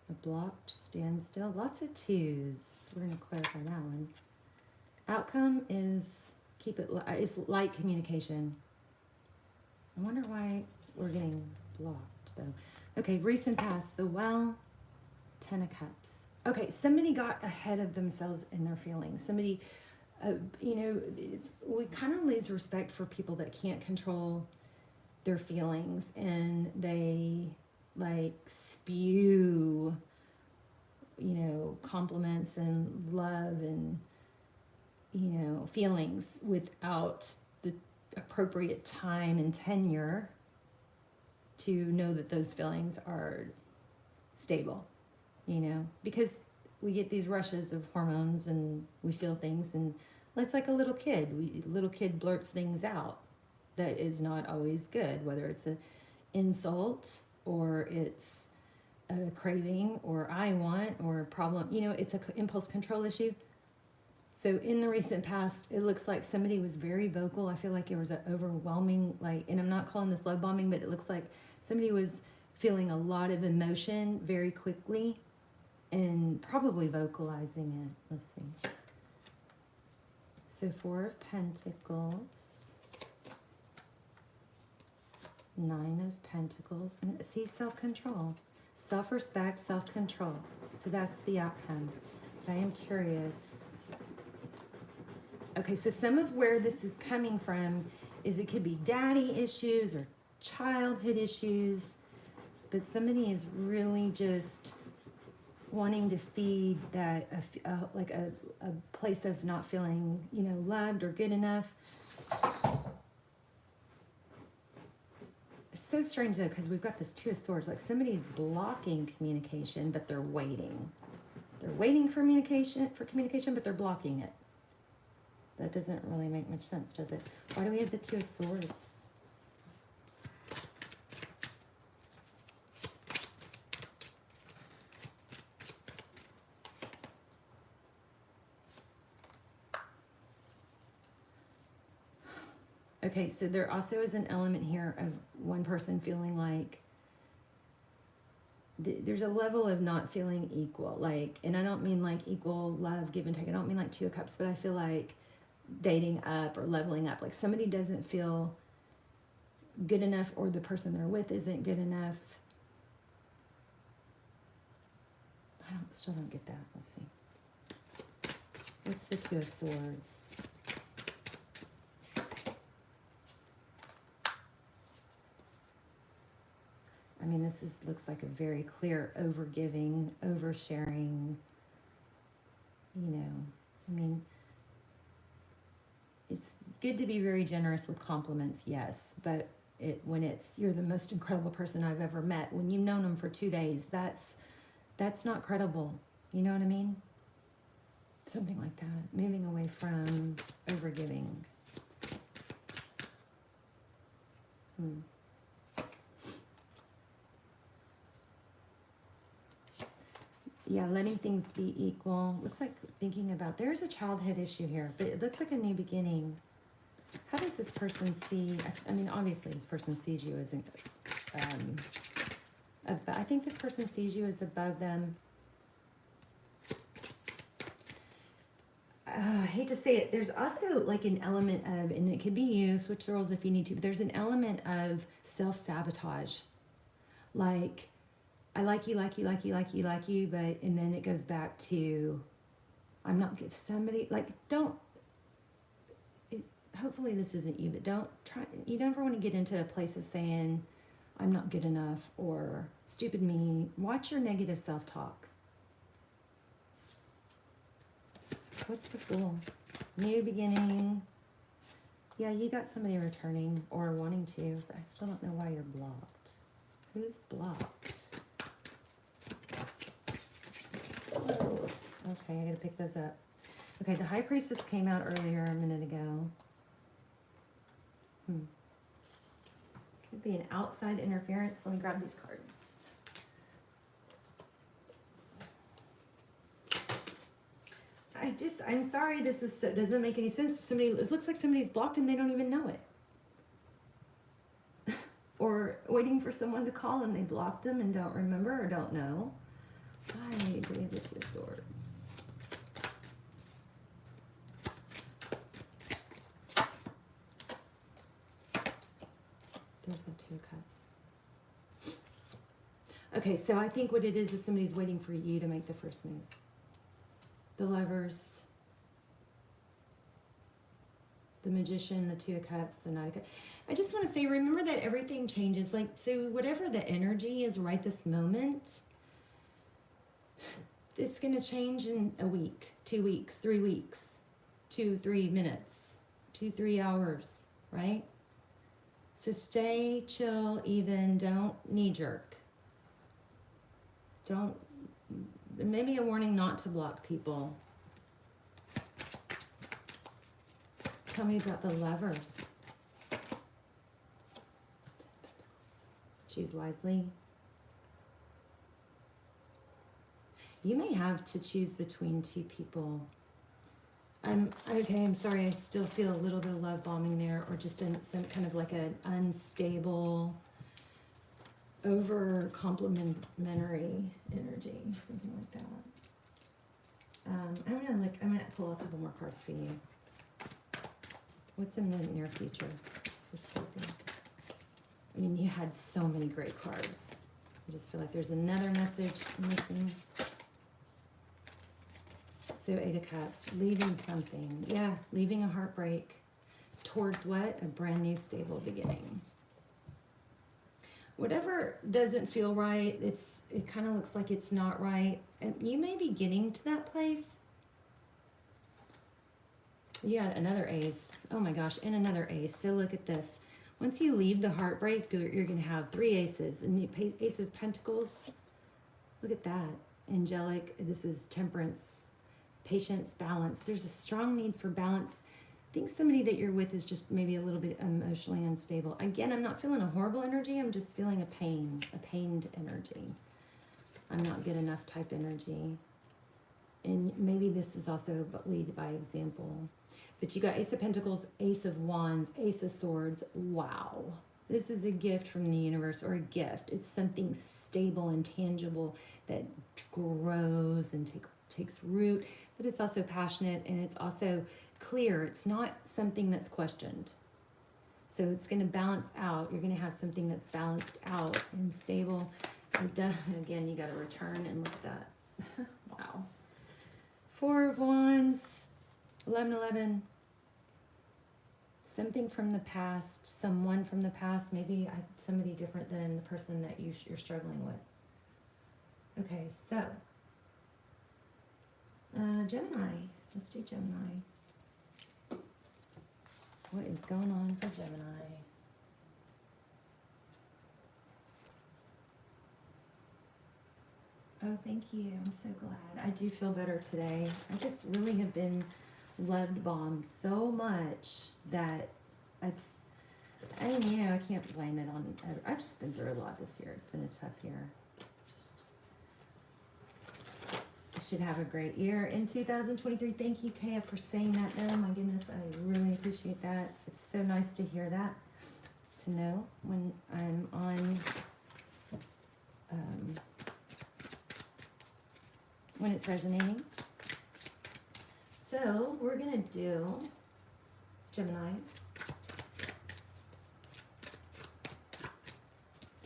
A blocked standstill. Lots of 2s. We're going to clarify that one. Outcome is is light communication. I wonder why we're getting blocked though. Okay, recent past, the Well, 10 of Cups. Okay, somebody got ahead of themselves in their feelings. Somebody, you know, we kind of lose respect for people that can't control their feelings, and they like spew, you know, compliments and love and, you know, feelings without the appropriate time and tenure to know that those feelings are stable, you know, because we get these rushes of hormones and we feel things, and it's like a little kid. Little kid blurts things out that is not always good, whether it's an insult or it's a craving or I want or a problem, you know, it's an impulse control issue. So in the recent past, it looks like somebody was very vocal. I feel like there was an overwhelming, like, and I'm not calling this love bombing, but it looks like somebody was feeling a lot of emotion very quickly and probably vocalizing it. Let's see. So 4 of Pentacles, 9 of Pentacles, and see, self-control, self-respect, self-control. So that's the outcome. But I am curious. Okay, so some of where this is coming from is it could be daddy issues or childhood issues, but somebody is really just wanting to feed that, like a place of not feeling, you know, loved or good enough. It's so strange though, because we've got this 2 of Swords, like somebody's blocking communication, but they're waiting. They're waiting for communication, but they're blocking it. That doesn't really make much sense, does it? Why do we have the 2 of Swords? Okay, so there also is an element here of one person feeling like there's a level of not feeling equal. Like, and I don't mean like equal love, give and take. I don't mean like 2 of Cups, but I feel like dating up or leveling up. Like somebody doesn't feel good enough, or the person they're with isn't good enough. Still don't get that. Let's see. What's the 2 of Swords? I mean, this looks like a very clear overgiving, oversharing, you know, I mean, it's good to be very generous with compliments, yes, but when you're the most incredible person I've ever met, when you've known them for 2 days, that's not credible. You know what I mean? Something like that. Moving away from overgiving. Yeah, letting things be equal. Looks like thinking about, there's a childhood issue here, but it looks like a new beginning. How does this person see, I mean, obviously this person sees you as, I think this person sees you as above them. I hate to say it, there's also like an element of, and it could be you, switch the roles if you need to, but there's an element of self-sabotage. Like, I like you, but, and then it goes back to, I'm not good. Somebody, like, hopefully this isn't you, but you never want to get into a place of saying, I'm not good enough, or stupid me. Watch your negative self-talk. What's the Fool? New beginning. Yeah, you got somebody returning or wanting to, but I still don't know why you're blocked. Who's blocked? Oh, okay, I gotta pick those up. Okay, the High Priestess came out earlier a minute ago. Could be an outside interference. Let me grab these cards. I'm sorry, doesn't make any sense. It looks like somebody's blocked and they don't even know it. Or waiting for someone to call and they blocked them and don't remember or don't know. Why do we have the 2 of Swords? There's the Two of Cups. Okay, so I think what it is somebody's waiting for you to make the first move. The Lovers, the Magician, the Two of Cups, the Knight of Cups. I just want to say, remember that everything changes. Like, so whatever the energy is right this moment, it's going to change in a week, 2 weeks, 3 weeks, 2-3 minutes, 2-3 hours, right? So stay chill, even, don't knee jerk. Don't, maybe a warning not to block people. Tell me about the Lovers. Choose wisely. You may have to choose between two people. Okay, I'm sorry, I still feel a little bit of love bombing there, or just some kind of like an unstable, over complimentary energy, something like that. I'm gonna pull a couple more cards for you. What's in the near future for Scorpio? I mean, you had so many great cards. I just feel like there's another message missing. So 8 of Cups, leaving something. Yeah, leaving a heartbreak towards what? A brand new stable beginning. Whatever doesn't feel right, it kind of looks like it's not right. And you may be getting to that place. You got another ace. Oh my gosh, and another ace. So look at this. Once you leave the heartbreak, you're going to have 3 aces. And the Ace of Pentacles, look at that. Angelic, this is temperance. Patience, balance. There's a strong need for balance. I think somebody that you're with is just maybe a little bit emotionally unstable. Again, I'm not feeling a horrible energy. I'm just feeling a pained energy. I'm not good enough type energy. And maybe this is also lead by example. But you got Ace of Pentacles, Ace of Wands, Ace of Swords. Wow. This is a gift from the universe, or a gift. It's something stable and tangible that grows and takes root, but it's also passionate and it's also clear. It's not something that's questioned. So it's going to balance out. You're going to have something that's balanced out and stable. Again, you got to return and look at that. Wow. 4 of Wands, 11. Something from the past, someone from the past, maybe somebody different than the person that you're struggling with. Okay, so Gemini. Let's do Gemini. What is going on for Gemini? Oh, thank you. I'm so glad. I do feel better today. I just really have been loved bombed so much that I can't blame it on. I've just been through a lot this year. It's been a tough year. Should have a great year in 2023. Thank you, Kaya, for saying that. Oh my goodness, I really appreciate that. It's so nice to hear that, to know when I'm on, when it's resonating. So we're gonna do Gemini.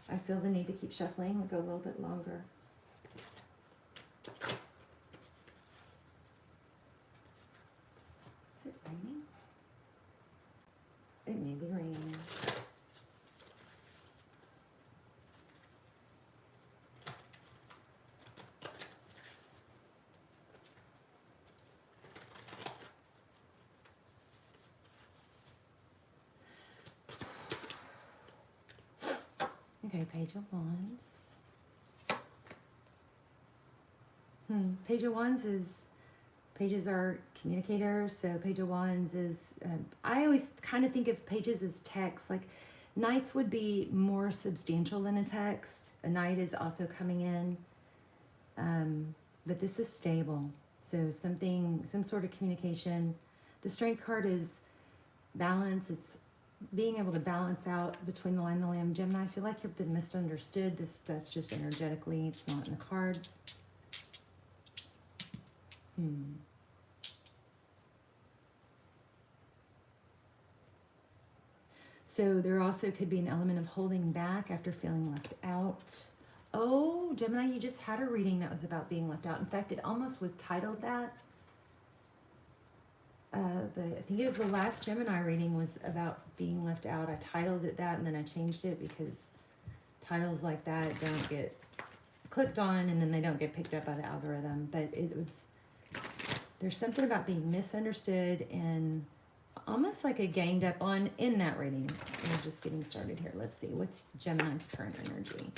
I feel the need to keep shuffling. We'll go a little bit longer. Is it raining? It may be raining. Okay, Page of Wands. Page of Wands is, pages are communicators, so Page of Wands is, I always kind of think of pages as text, like Knights would be more substantial than a text. A Knight is also coming in, but this is stable. So some sort of communication. The Strength card is balance. It's being able to balance out between the line and the lamb. Gemini, I feel like you've been misunderstood. That's just energetically. It's not in the cards. So there also could be an element of holding back after feeling left out. Oh, Gemini, you just had a reading that was about being left out. In fact, it almost was titled that. But I think it was the last Gemini reading was about being left out. I titled it that and then I changed it because titles like that don't get clicked on and then they don't get picked up by the algorithm. But it was, there's something about being misunderstood and almost like a ganged up on in that reading. We're just getting started here. Let's see. What's Gemini's current energy?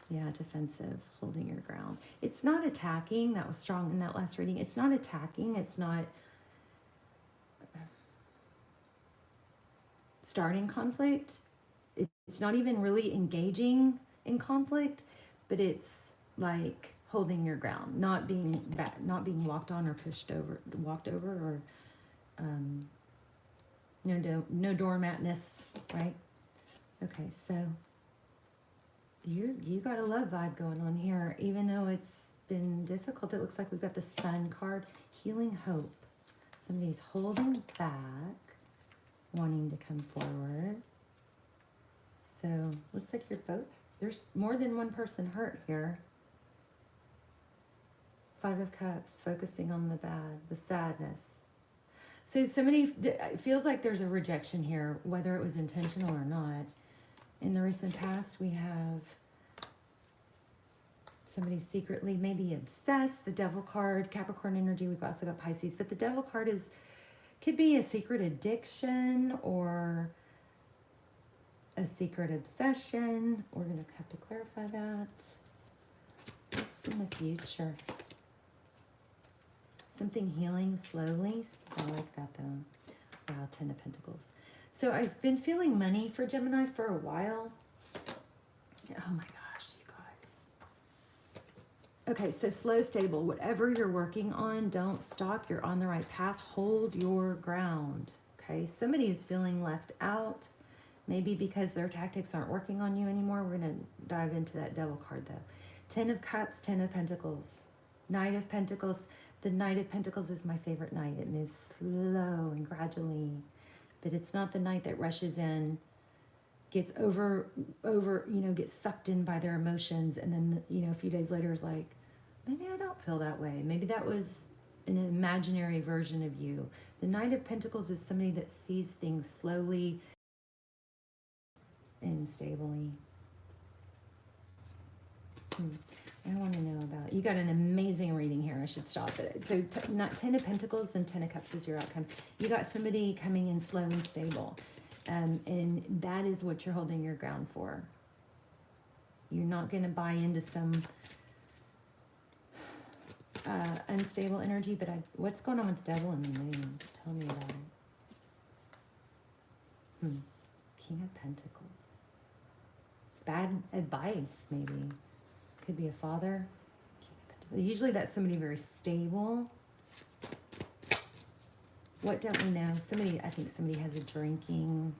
Yeah, defensive, holding your ground. It's not attacking. That was strong in that last reading. It's not attacking. It's not starting conflict. It's not even really engaging in conflict, but it's like holding your ground, not being walked on or pushed over, walked over, or no doormatness, right? Okay, so you got a love vibe going on here, even though it's been difficult. It looks like we've got the Sun card, healing hope. Somebody's holding back, wanting to come forward. So looks like you're both, there's more than one person hurt here. Five of Cups, focusing on the bad, the sadness. So somebody, it feels like there's a rejection here, whether it was intentional or not. In the recent past, we have somebody secretly maybe obsessed. The Devil card, Capricorn energy. We've also got Pisces, but the Devil card could be a secret addiction or a secret obsession. We're going to have to clarify that. What's in the future? Something healing slowly. I like that though. Wow, 10 of Pentacles. So I've been feeling money for Gemini for a while. Oh my gosh, you guys. Okay, so slow, stable. Whatever you're working on, don't stop. You're on the right path. Hold your ground. Okay, somebody is feeling left out. Maybe because their tactics aren't working on you anymore. We're going to dive into that Devil card though. 10 of Cups, 10 of Pentacles. Knight of Pentacles. The Knight of Pentacles is my favorite knight. It moves slow and gradually. But it's not the knight that rushes in, gets gets sucked in by their emotions, and then, a few days later is like, maybe I don't feel that way. Maybe that was an imaginary version of you. The Knight of Pentacles is somebody that sees things slowly and stably. I want to know about, you got an amazing reading here. I should stop it. So not 10 of Pentacles and 10 of Cups is your outcome. You got somebody coming in slow and stable. And that is what you're holding your ground for. You're not going to buy into some unstable energy, but what's going on with the Devil and the Moon? Tell me about it. King of Pentacles. Bad advice, maybe. Could be a father. Usually that's somebody very stable. What don't we know? I think somebody has a drinking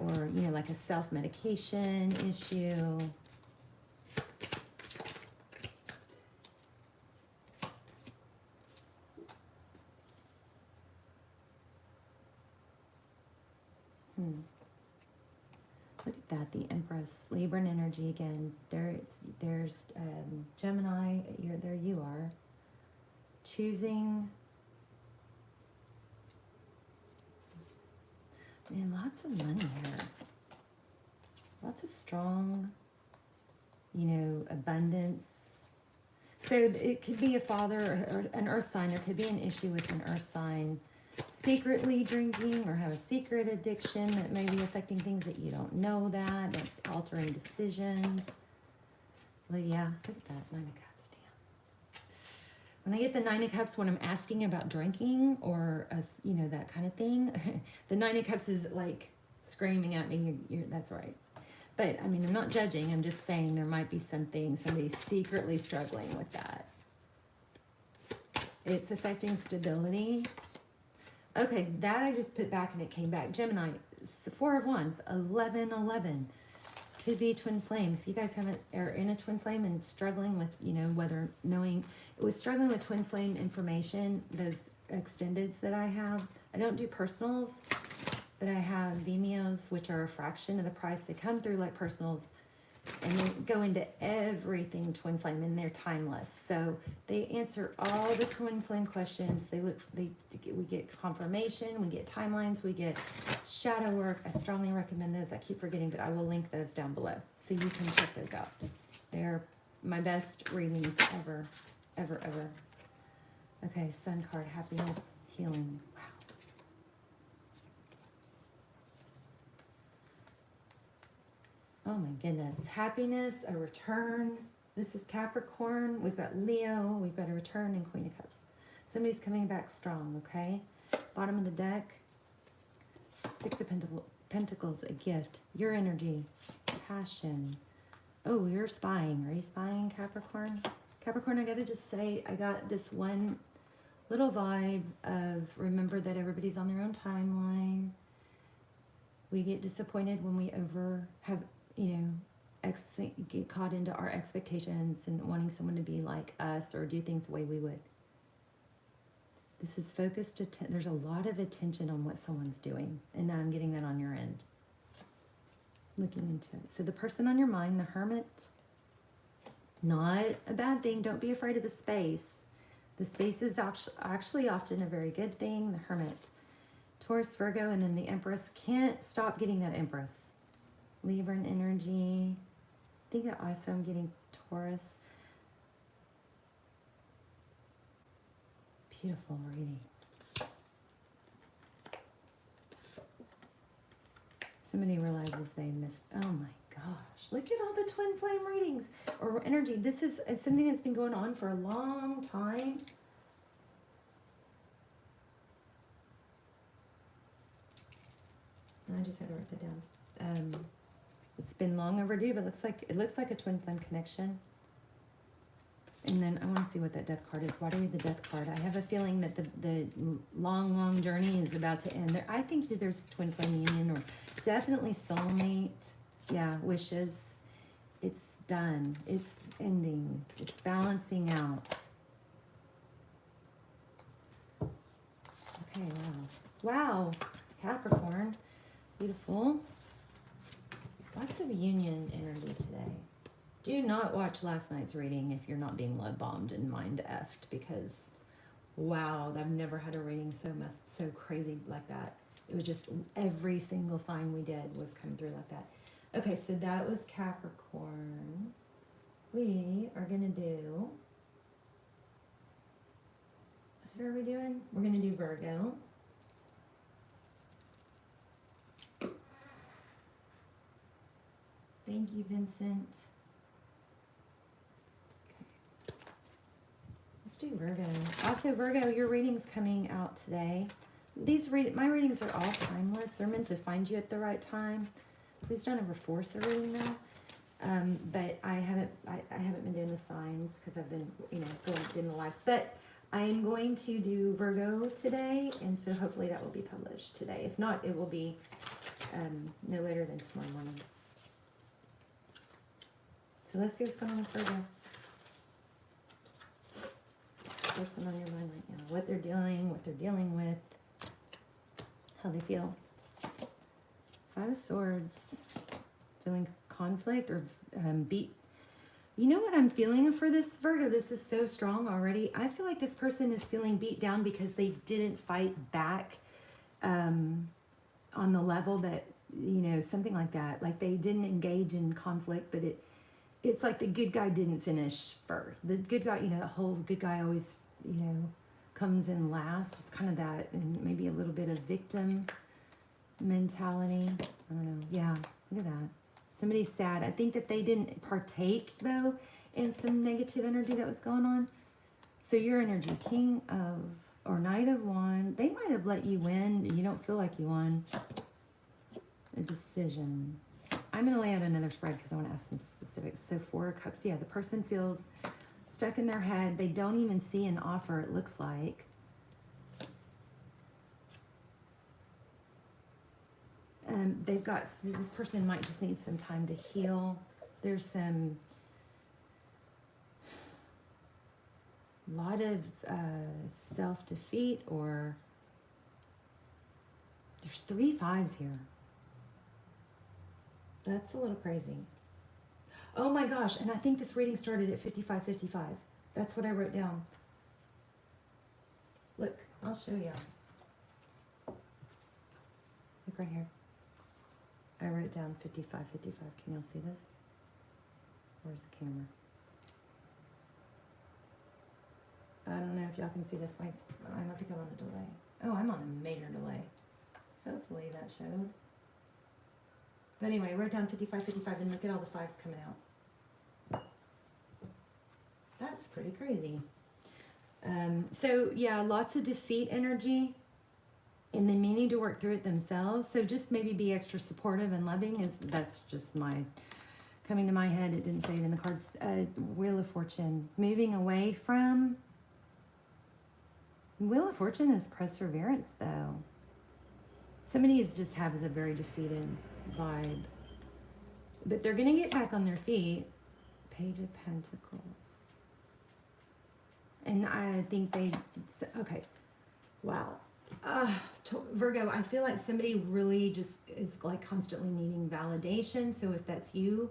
or, like a self-medication issue. Look at that, the Empress, Libran energy again. There's Gemini. There you are. Choosing. Man, lots of money here. Lots of strong, abundance. So it could be a father or an earth sign. There could be an issue with an earth sign secretly drinking or have a secret addiction that may be affecting things that you don't know that's altering decisions. Well, yeah, look at that, 9 of Cups, damn. When I get the 9 of Cups, when I'm asking about drinking or, that kind of thing, the 9 of Cups is like screaming at me, that's right. But, I'm not judging. I'm just saying there might be somebody's secretly struggling with that. It's affecting stability. Okay, that I just put back and it came back. Gemini, 4 of Wands, 11, 11. Could be twin flame. If you guys are in a twin flame and struggling with, struggling with twin flame information, those extendeds that I have. I don't do personals, but I have Vimeos, which are a fraction of the price. They come through like personals, and they go into everything twin flame, and they're timeless. So they answer all the twin flame questions. We get confirmation, we get timelines, we get shadow work. I strongly recommend those. I keep forgetting, but I will link those down below so you can check those out. They're my best readings ever, ever, ever. Okay, Sun card, happiness, healing. Wow. Oh my goodness. Happiness, a return. This is Capricorn. We've got Leo. We've got a return and Queen of Cups. Somebody's coming back strong, okay? Bottom of the deck. Six of Pentacles, a gift. Your energy, passion. Oh, you're spying. Are you spying, Capricorn? Capricorn, I gotta just say, I got this one little vibe of remember that everybody's on their own timeline. We get disappointed when we get caught into our expectations and wanting someone to be like us or do things the way we would. This is focused attention. There's a lot of attention on what someone's doing, and I'm getting that on your end. Looking into it. So the person on your mind, the Hermit, not a bad thing. Don't be afraid of the space. The space is actually often a very good thing. The Hermit, Taurus, Virgo, and then the Empress. Can't stop getting that Empress. Libra energy. I think that also I'm getting Taurus. Beautiful reading. Somebody realizes they missed. Oh my gosh. Look at all the twin flame readings or energy. This is something that's been going on for a long time. I just had to write that down. It's been long overdue, but it looks like a twin flame connection. And then I want to see what that death card is. Why do we read the death card? I have a feeling that the long, long journey is about to end. I think that there's twin flame union or definitely soulmate. Yeah, wishes. It's done. It's ending. It's balancing out. Okay, wow. Wow, Capricorn. Beautiful. Lots of union energy today. Do not watch last night's reading if you're not being love bombed and mind effed, because wow, I've never had a reading so crazy like that. It was just every single sign we did was coming through like that. Okay, so that was Capricorn. We are gonna do, what are we doing? We're gonna do Virgo. Thank you, Vincent. Let's do Virgo. Also, Virgo, your reading's coming out today. My readings are all timeless. They're meant to find you at the right time. Please don't ever force a reading though. But I haven't been doing the signs because I've been, doing the lives. But I am going to do Virgo today, and so hopefully that will be published today. If not, it will be no later than tomorrow morning. So let's see what's going on with Virgo. Person on your mind right now, what they're dealing with, how they feel. Five of Swords, feeling conflict or beat. You know what I'm feeling for this Virgo? This is so strong already. I feel like this person is feeling beat down because they didn't fight back on the level that, something like that. Like they didn't engage in conflict, but it's like the good guy didn't finish first. The good guy, the whole good guy always, comes in last. It's kind of that, and maybe a little bit of victim mentality. I don't know. Yeah, look at that. Somebody's sad. I think that they didn't partake, though, in some negative energy that was going on. So your energy, King of, or Knight of Wands, they might have let you win. You don't feel like you won. A decision. I'm going to lay out another spread because I want to ask some specifics. So Four of Cups. Yeah, the person feels stuck in their head. They don't even see an offer, it looks like. This person might just need some time to heal. There's some lot of self-defeat or There's 3 5s here. That's a little crazy. Oh my gosh, and I think this reading started at 55:55. That's what I wrote down. Look, I'll show you. Look right here. I wrote down 55:55. Can y'all see this? Where's the camera? I don't know if y'all can see this. I have to go on a delay. Oh, I'm on a major delay. Hopefully that showed. But anyway, I wrote down 55:55 and look at all the 5s coming out. That's pretty crazy. So yeah, lots of defeat energy and then meaning to work through it themselves. So just maybe be extra supportive and loving that's just my coming to my head. It didn't say it in the cards. Wheel of Fortune, moving away from. Wheel of Fortune is perseverance though. Somebody just has a very defeated vibe, but they're gonna get back on their feet. Page of Pentacles, and I think okay, wow. Virgo, I feel like somebody really just is like constantly needing validation. So if that's you,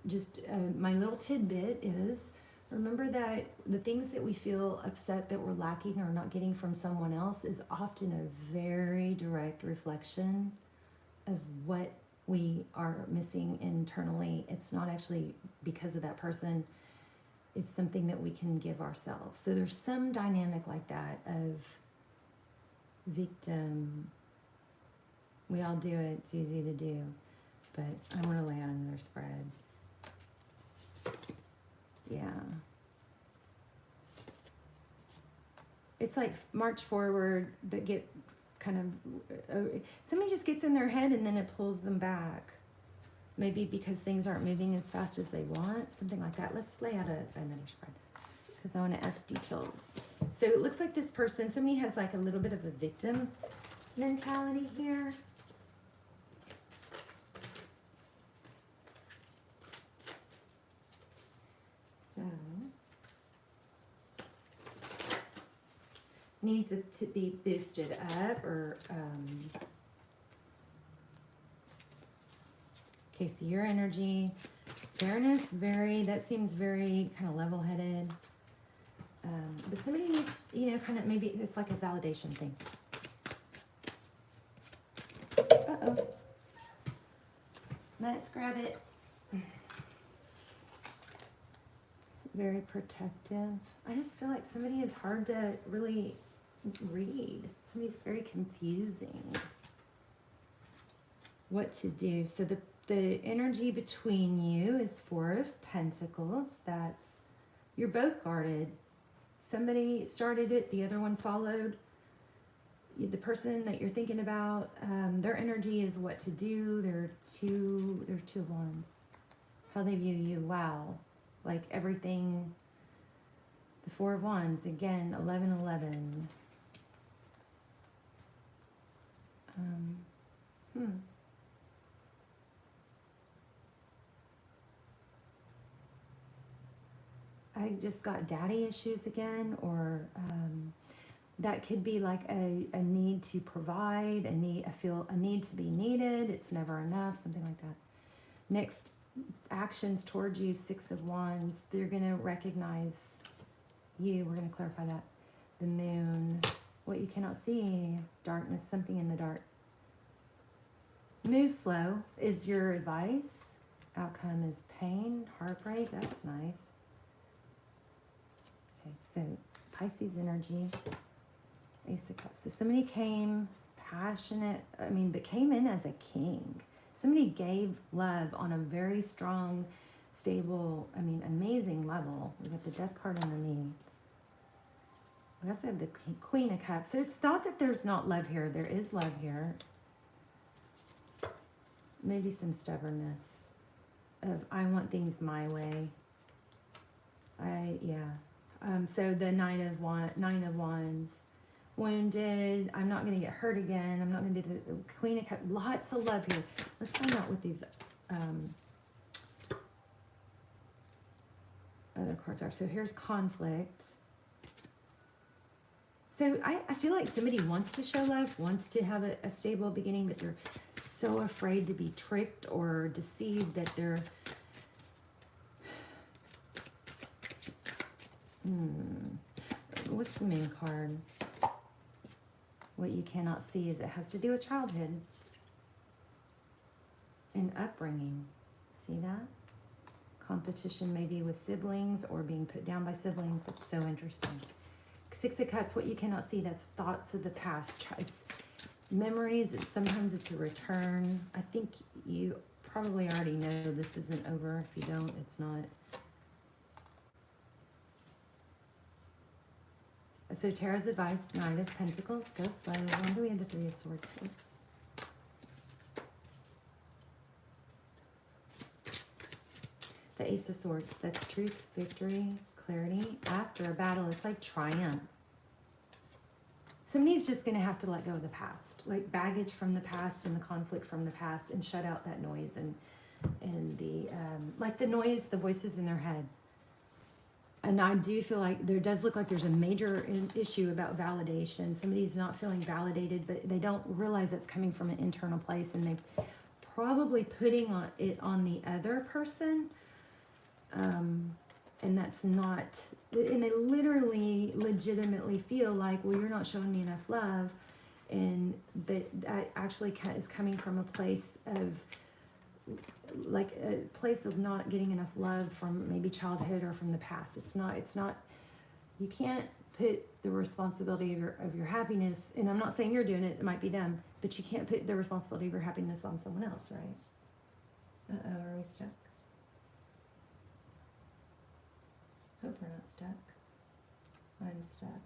just my little tidbit is remember that the things that we feel upset that we're lacking or not getting from someone else is often a very direct reflection of what we are missing internally. It's not actually because of that person. It's something that we can give ourselves. So there's some dynamic like that of victim. We all do it. It's easy to do. But I want to lay out another spread. Yeah. It's like march forward, but get kind of, somebody just gets in their head and then it pulls them back. Maybe because things aren't moving as fast as they want, something like that. Let's lay out another spread because I want to ask details. So it looks like this person, somebody has like a little bit of a victim mentality here. So needs it to be boosted up or okay, so your energy, fairness, that seems very kind of level-headed. But somebody needs, kind of maybe it's like a validation thing. Uh-oh. Let's grab it. It's very protective. I just feel like somebody is hard to really read. Somebody's very confusing. What to do. So the energy between you is 4 of Pentacles. That's, you're both guarded. Somebody started it, the other one followed. The person that you're thinking about, their energy is what to do. They're 2 of Wands. How they view you, wow. Like everything, the 4 of Wands, again, 11-11. I just got daddy issues again, or that could be like a need to provide, a need to be needed. It's never enough, something like that. Next, actions towards you, 6 of Wands. They're going to recognize you. We're going to clarify that. The moon, what you cannot see, darkness, something in the dark. Move slow is your advice. Outcome is pain, heartbreak. That's nice. Okay, so Pisces energy, Ace of Cups. So somebody came passionate, but came in as a king. Somebody gave love on a very strong, stable, amazing level. We got the Death card underneath. We also have the Queen of Cups. So it's not that there's not love here. There is love here. Maybe some stubbornness of, I want things my way. So the Nine of Wands. Wounded. I'm not going to get hurt again. I'm not going to do the Queen of Cups. Lots of love here. Let's find out what these other cards are. So here's conflict. So I feel like somebody wants to show love, wants to have a stable beginning, but they're so afraid to be tricked or deceived that they're... What's the main card? What you cannot see is it has to do with childhood and upbringing. See that? Competition maybe with siblings or being put down by siblings. It's so interesting. Six of Cups, what you cannot see, that's thoughts of the past. It's memories. Sometimes it's a return. I think you probably already know this isn't over. If you don't, it's not. So Tara's advice, Knight of Pentacles, go slow. When do we have the Three of Swords? Oops. The Ace of Swords, that's truth, victory, clarity. After a battle, it's like triumph. Somebody's just going to have to let go of the past, like baggage from the past and the conflict from the past, and shut out that noise and the, like the noise, the voices in their head. And I do feel like there does look like there's a major issue about validation. Somebody's not feeling validated, but they don't realize that's coming from an internal place, and they're probably putting it on the other person. And that's not, and they literally legitimately feel like, well, you're not showing me enough love. But that actually is coming from a place of, like a place of not getting enough love from maybe childhood or from the past. It's not, you can't put the responsibility of your happiness, and I'm not saying you're doing it, it might be them, but you can't put the responsibility of your happiness on someone else, right? Uh-oh, are we stuck? Hope we're not stuck. I'm stuck.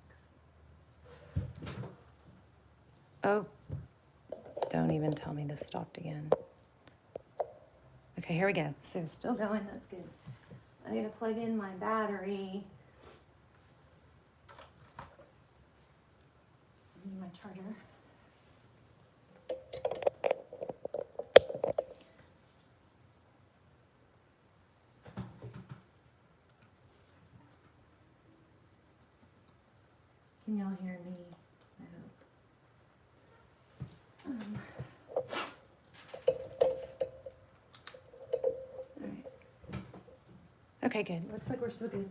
Oh, don't even tell me this stopped again. Okay, here we go. So still going, that's good. I need to plug in my battery. I need my charger. Can y'all hear me? I hope. All right. Okay, good. Looks like we're still good.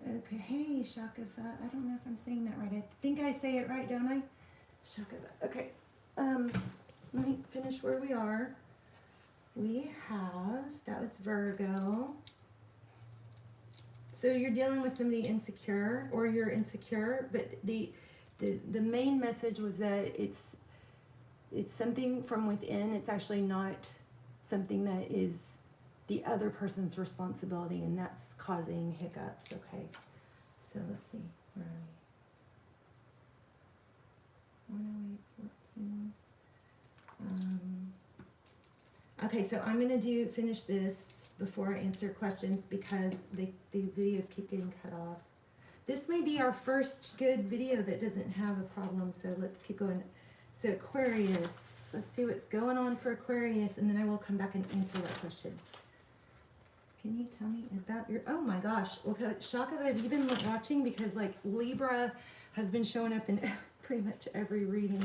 Okay, hey, Shakava. I don't know if I'm saying that right. I think I say it right, don't I? Shakava. Okay. Let me finish where we are. We have, that was Virgo. So you're dealing with somebody insecure, or you're insecure, but the main message was that it's something from within. It's actually not something that is the other person's responsibility, and that's causing hiccups. Okay, so let's see, where are we? 108, 14. Okay, so I'm gonna finish this before I answer questions, because the videos keep getting cut off. This may be our first good video that doesn't have a problem, so let's keep going. So Aquarius, let's see what's going on for Aquarius, and then I will come back and answer that question. Can you tell me about your, oh my gosh, okay, Shaka, have you been watching? Because like Libra has been showing up in pretty much every reading.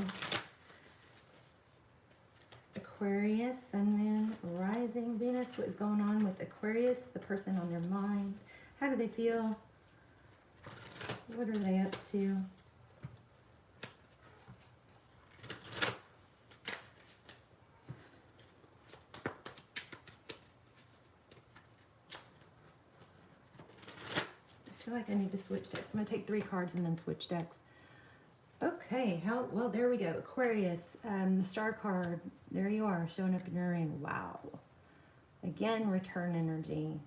Aquarius, Sun, Moon, Rising, Venus. What is going on with Aquarius? The person on their mind. How do they feel? What are they up to? I feel like I need to switch decks. I'm going to take 3 cards and then switch decks. Okay, well, there we go. Aquarius, the star card. There you are, showing up in your ring. Wow. Again, return energy.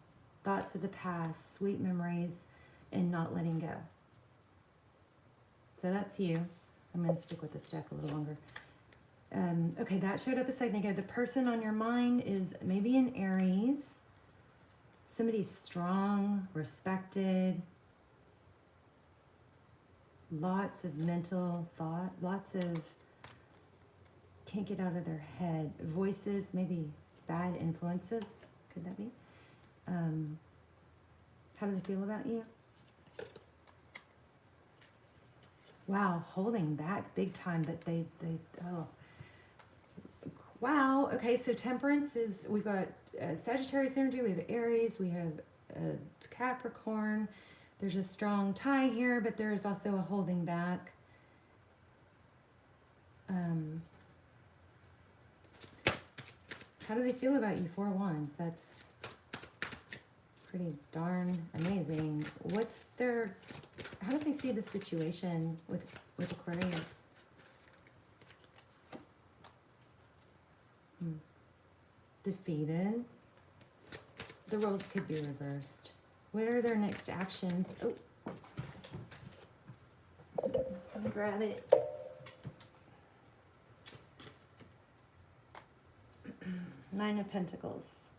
Thoughts of the past, sweet memories, and not letting go. So that's you. I'm going to stick with this deck a little longer. Okay, that showed up a second ago. The person on your mind is maybe an Aries. Somebody's strong, respected. Lots of mental thought, lots of can't get out of their head. Voices, maybe bad influences. Could that be? How do they feel about you? Wow, holding back big time, but oh. Wow, okay, so Temperance is, we've got Sagittarius energy, we have Aries, we have Capricorn. There's a strong tie here, but there is also a holding back. How do they feel about you? 4 Wands. That's pretty darn amazing. What's their, how do they see the situation with Aquarius? Defeated. The roles could be reversed. What are their next actions? Oh, let me grab it. Nine of Pentacles.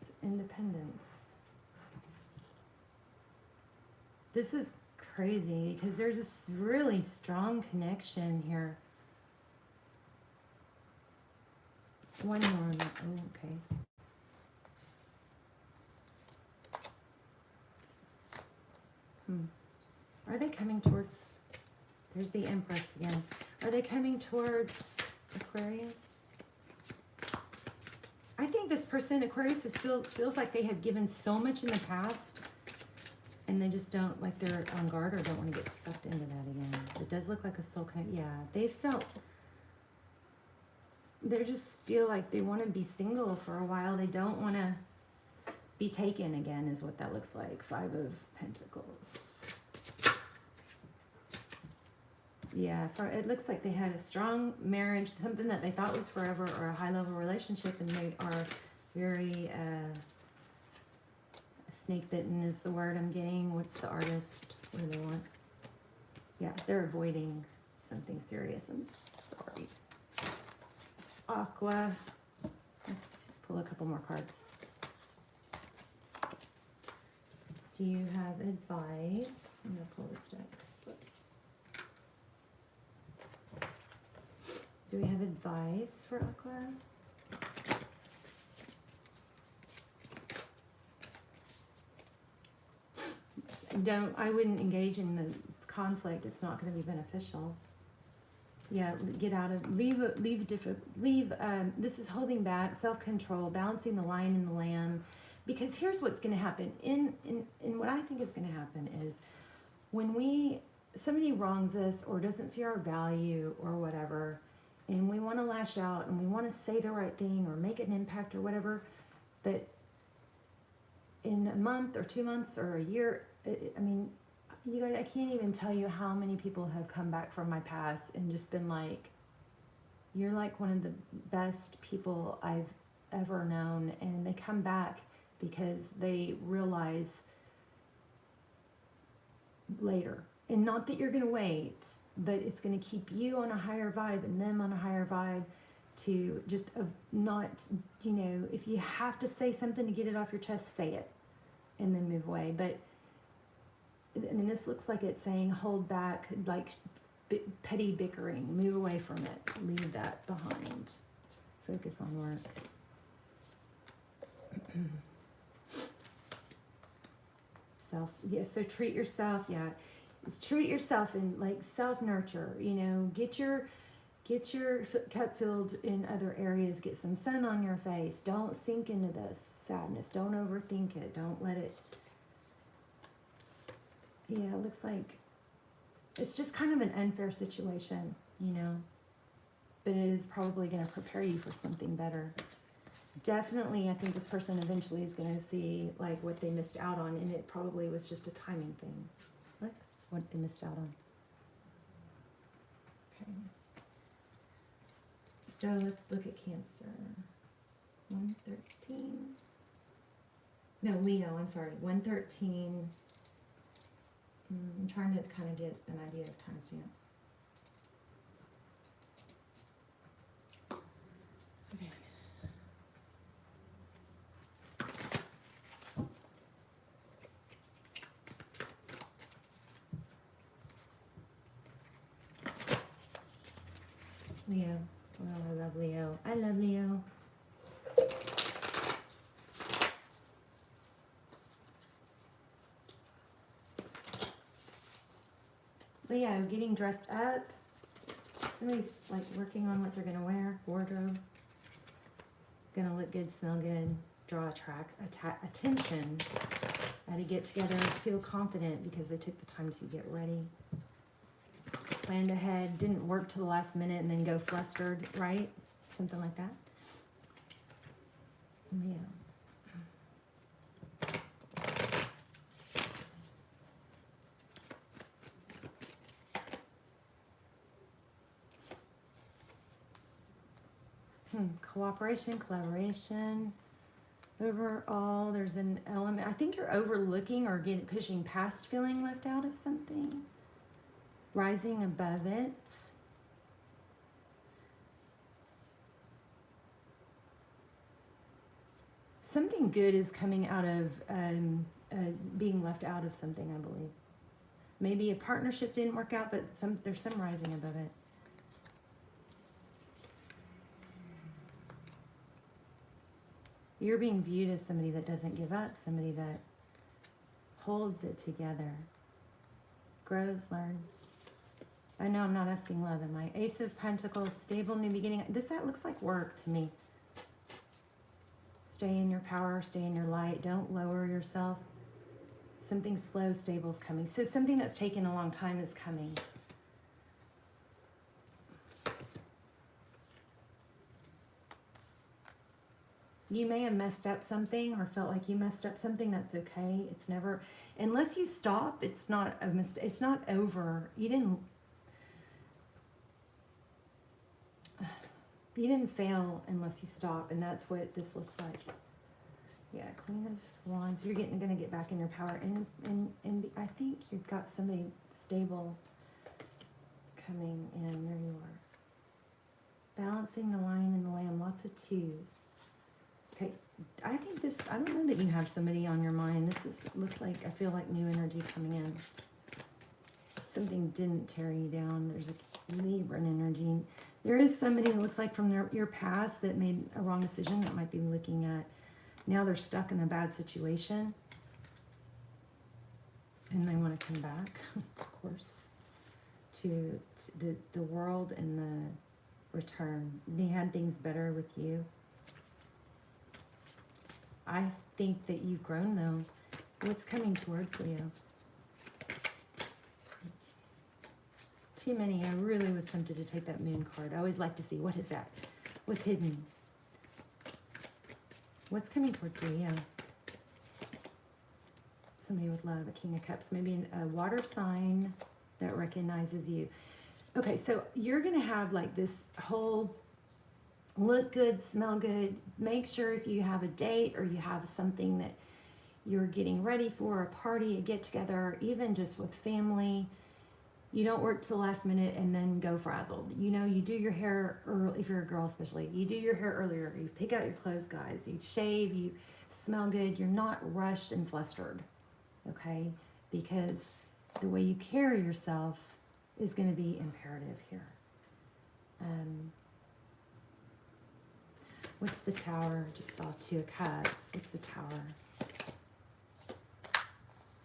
It's independence. This is crazy because there's this really strong connection here. One more. Oh, okay. Are they coming towards, there's the Empress again. Are they coming towards Aquarius? I think this person, Aquarius, feels like they have given so much in the past and they just don't, like they're on guard or don't want to get sucked into that again. It does look like a soul kind of, yeah, they just feel like they want to be single for a while. They don't want to be taken again is what that looks like. 5 of Pentacles. Yeah, it looks like they had a strong marriage, something that they thought was forever or a high-level relationship, and they are very, snake-bitten is the word I'm getting. What's the artist? What do they want? Yeah, they're avoiding something serious. I'm sorry. Aqua. Let's pull a couple more cards. Do you have advice? I'm going to pull this deck. Do we have advice for Aqua? I wouldn't engage in the conflict. It's not going to be beneficial. Yeah, get out of, this is holding back, self-control, balancing the lion and the lamb. Because here's what's going to happen. In what I think is going to happen is when somebody wrongs us or doesn't see our value or whatever, and we want to lash out and we want to say the right thing or make an impact or whatever, but in a month or 2 months or a year, I mean, you guys, I can't even tell you how many people have come back from my past and just been like, you're like one of the best people I've ever known. And they come back because they realize later, and not that you're going to wait, but it's going to keep you on a higher vibe and them on a higher vibe to just not, you know, if you have to say something to get it off your chest, say it and then move away. But I mean, this looks like it's saying hold back, like petty bickering, move away from it, leave that behind, focus on work. So treat yourself, treat yourself and like self-nurture, you know, get your cup filled in other areas, get some sun on your face, don't sink into this sadness, don't overthink it, don't let it, it looks like it's just kind of an unfair situation, you know, but it is probably going to prepare you for something better. Definitely, I think this person eventually is going to see like what they missed out on, and it probably was just a timing thing. Look what they missed out on. Okay. So let's look at Cancer. 113. No, Leo, I'm sorry. 113. I'm trying to kind of get an idea of timestamps. Okay. Leo. Oh, I love Leo. I love Leo. Leo, getting dressed up. Somebody's like working on what they're gonna wear. Wardrobe. Gonna look good, smell good, draw attention at a get together, feel confident because they took the time to get ready. Planned ahead, didn't work till the last minute and then go flustered, right? Something like that. Yeah. Cooperation, collaboration. Overall, there's an element. I think you're overlooking or pushing past feeling left out of something. Rising above it. Something good is coming out of being left out of something, I believe. Maybe a partnership didn't work out, but there's some rising above it. You're being viewed as somebody that doesn't give up, somebody that holds it together, grows, learns. I know I'm not asking love, am I? Ace of Pentacles, stable new beginning. That looks like work to me. Stay in your power, stay in your light. Don't lower yourself. Something slow, stable is coming. So something that's taken a long time is coming. You may have messed up something or felt like you messed up something. That's okay. It's never, unless you stop, it's not a mistake. It's not over. You didn't fail unless you stop, and that's what this looks like. Yeah, Queen of Wands. You're going to get back in your power, and I think you've got somebody stable coming in. There you are. Balancing the lion and the lamb. Lots of twos. Okay, I think this, I don't know that you have somebody on your mind. Looks like, I feel like new energy coming in. Something didn't tear you down. There's a Libran energy. There is somebody that looks like from your past that made a wrong decision that might be looking at, now they're stuck in a bad situation. And they want to come back, of course, to the world and the return. They had things better with you. I think that you've grown, though. What's coming towards Leo? Oops. Too many. I really was tempted to take that moon card. I always like to see, what is that? What's hidden? What's coming towards Leo? Somebody with love, a King of Cups. Maybe a water sign that recognizes you. Okay, so you're going to have like this whole... look good, smell good. Make sure if you have a date or you have something that you're getting ready for, a party, a get-together, even just with family, you don't work till the last minute and then go frazzled. You know, you do your hair early, if you're a girl especially. You do your hair earlier. You pick out your clothes, guys. You shave, you smell good. You're not rushed and flustered, okay? Because the way you carry yourself is going to be imperative here. What's the Tower? Just saw Two of Cups. What's the Tower?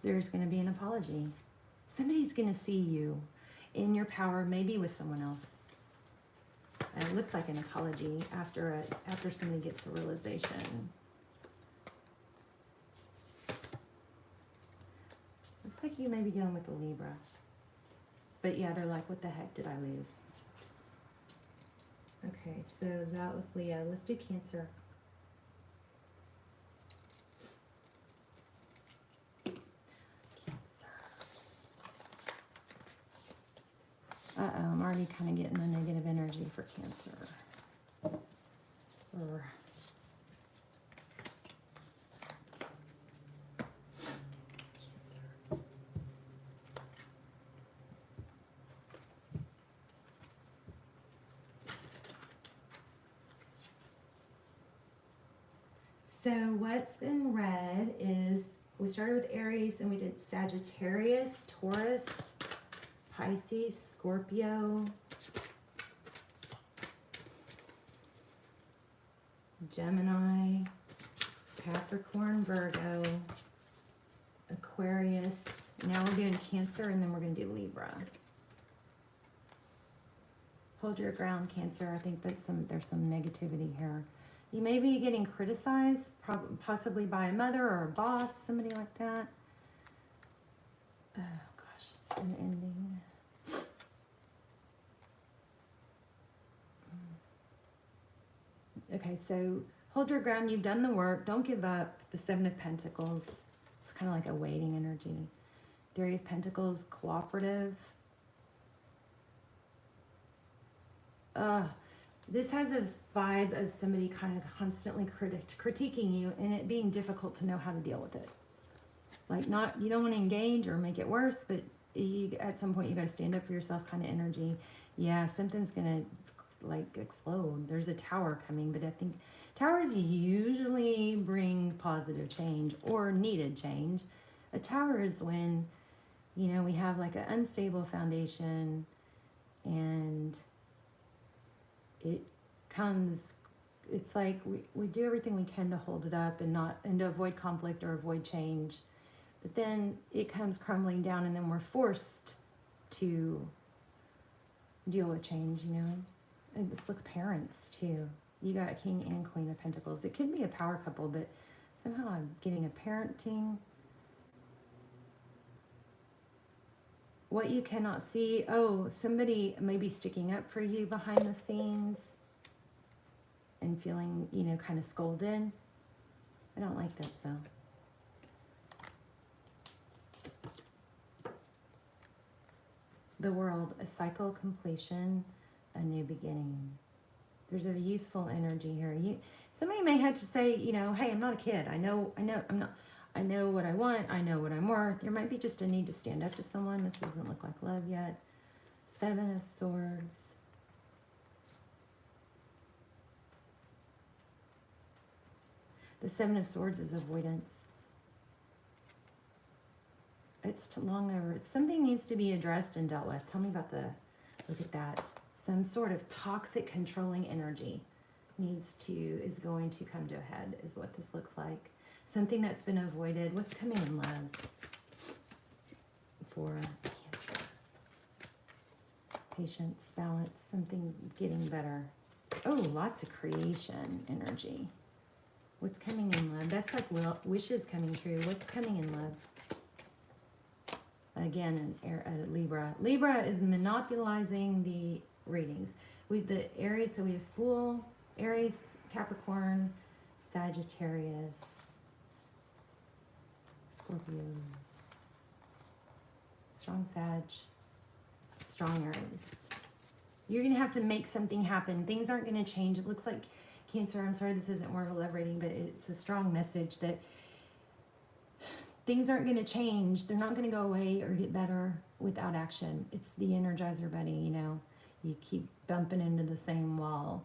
There's going to be an apology. Somebody's going to see you in your power, maybe with someone else. And it looks like an apology after somebody gets a realization. Looks like you may be dealing with a Libra. But yeah, they're like, what the heck did I lose? Okay, so that was Leo. Let's do Cancer. Cancer. Uh-oh, I'm already kind of getting the negative energy for Cancer. So what's been read is, we started with Aries and we did Sagittarius, Taurus, Pisces, Scorpio, Gemini, Capricorn, Virgo, Aquarius. Now we're doing Cancer and then we're going to do Libra. Hold your ground, Cancer. I think there's some negativity here. You may be getting criticized, possibly by a mother or a boss, somebody like that. Oh, gosh, an ending. Okay, so hold your ground. You've done the work. Don't give up. The Seven of Pentacles. It's kind of like a waiting energy. Three of Pentacles, cooperative. This has a vibe of somebody kind of constantly critiquing you and it being difficult to know how to deal with it. Like you don't want to engage or make it worse, but at some point you got to stand up for yourself kind of energy. Yeah, something's going to like explode. There's a tower coming, but I think towers usually bring positive change or needed change. A tower is when, you know, we have like an unstable foundation and it's like we do everything we can to hold it up and to avoid conflict or avoid change. But then it comes crumbling down and then we're forced to deal with change, you know. And this look parents too. You got a King and Queen of Pentacles. It could be a power couple, but somehow I'm getting a parenting. What you cannot see. Oh, somebody may be sticking up for you behind the scenes and feeling, you know, kind of scolded. I don't like this though. The World, a cycle completion, a new beginning. There's a youthful energy here. Somebody may have to say, you know, hey, I'm not a kid. I know what I want. I know what I'm worth. There might be just a need to stand up to someone. This doesn't look like love yet. Seven of Swords. The Seven of Swords is avoidance. It's long over. Something needs to be addressed and dealt with. Tell me about look at that. Some sort of toxic controlling energy is going to come to a head is what this looks like. Something that's been avoided. What's coming in love for Cancer? Patience, balance, something getting better. Oh, lots of creation energy. What's coming in love? That's like wishes coming true. What's coming in love? Again, Libra. Libra is monopolizing the readings. We've the Aries, so we have Fool, Aries, Capricorn, Sagittarius, Scorpio, strong Sag, strong Aries. You're going to have to make something happen. Things aren't going to change. It looks like Cancer, I'm sorry this isn't more of a love reading, but it's a strong message that things aren't going to change. They're not going to go away or get better without action. It's the Energizer Bunny, you know. You keep bumping into the same wall.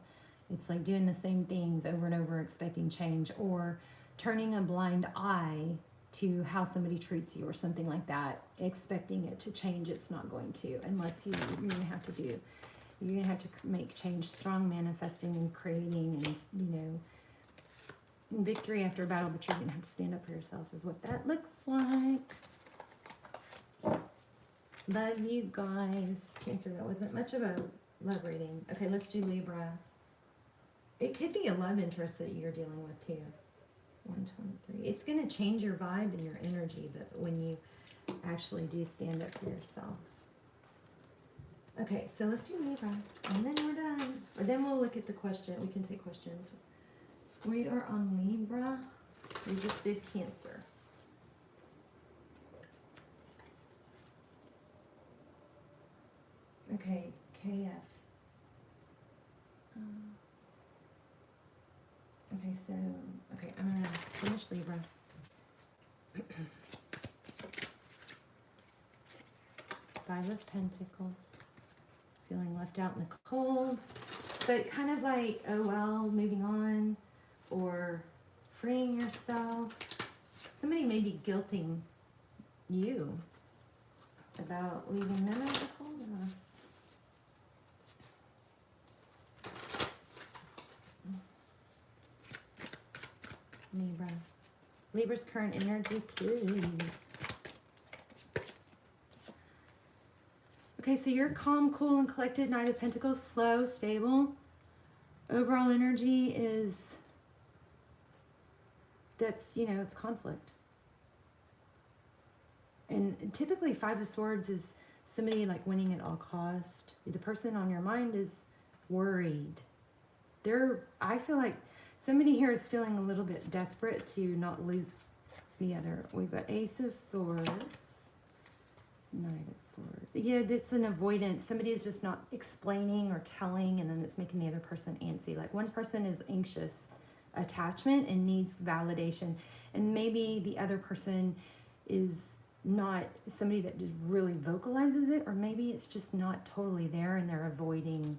It's like doing the same things over and over, expecting change, or turning a blind eye to how somebody treats you or something like that, expecting it to change. It's not going to, unless you're going to have to make change. Strong manifesting and creating and, you know, victory after a battle, but you're going to have to stand up for yourself is what that looks like. Love you guys. Cancer, that wasn't much of a love reading. Okay, let's do Libra. It could be a love interest that you're dealing with too. 123. It's going to change your vibe and your energy but when you actually do stand up for yourself. Okay, so let's do Libra, and then we're done. Or then we'll look at the question. We can take questions. We are on Libra. We just did Cancer. Okay, KF. Okay, I'm going to finish Libra. Five of Pentacles. Feeling left out in the cold. But kind of like, oh well, moving on. Or freeing yourself. Somebody may be guilting you about leaving them out of the cold. Libra. Libra's current energy, please. Okay, so you're calm, cool, and collected. Knight of Pentacles, slow, stable. Overall energy is, that's, you know, it's conflict. And typically Five of Swords is somebody like winning at all cost. The person on your mind is worried. I feel like somebody here is feeling a little bit desperate to not lose the other. We've got Ace of Swords, Knight of Swords. Yeah, it's an avoidance. Somebody is just not explaining or telling, and then it's making the other person antsy. Like one person is anxious attachment and needs validation, and maybe the other person is not somebody that just really vocalizes it, or maybe it's just not totally there and they're avoiding,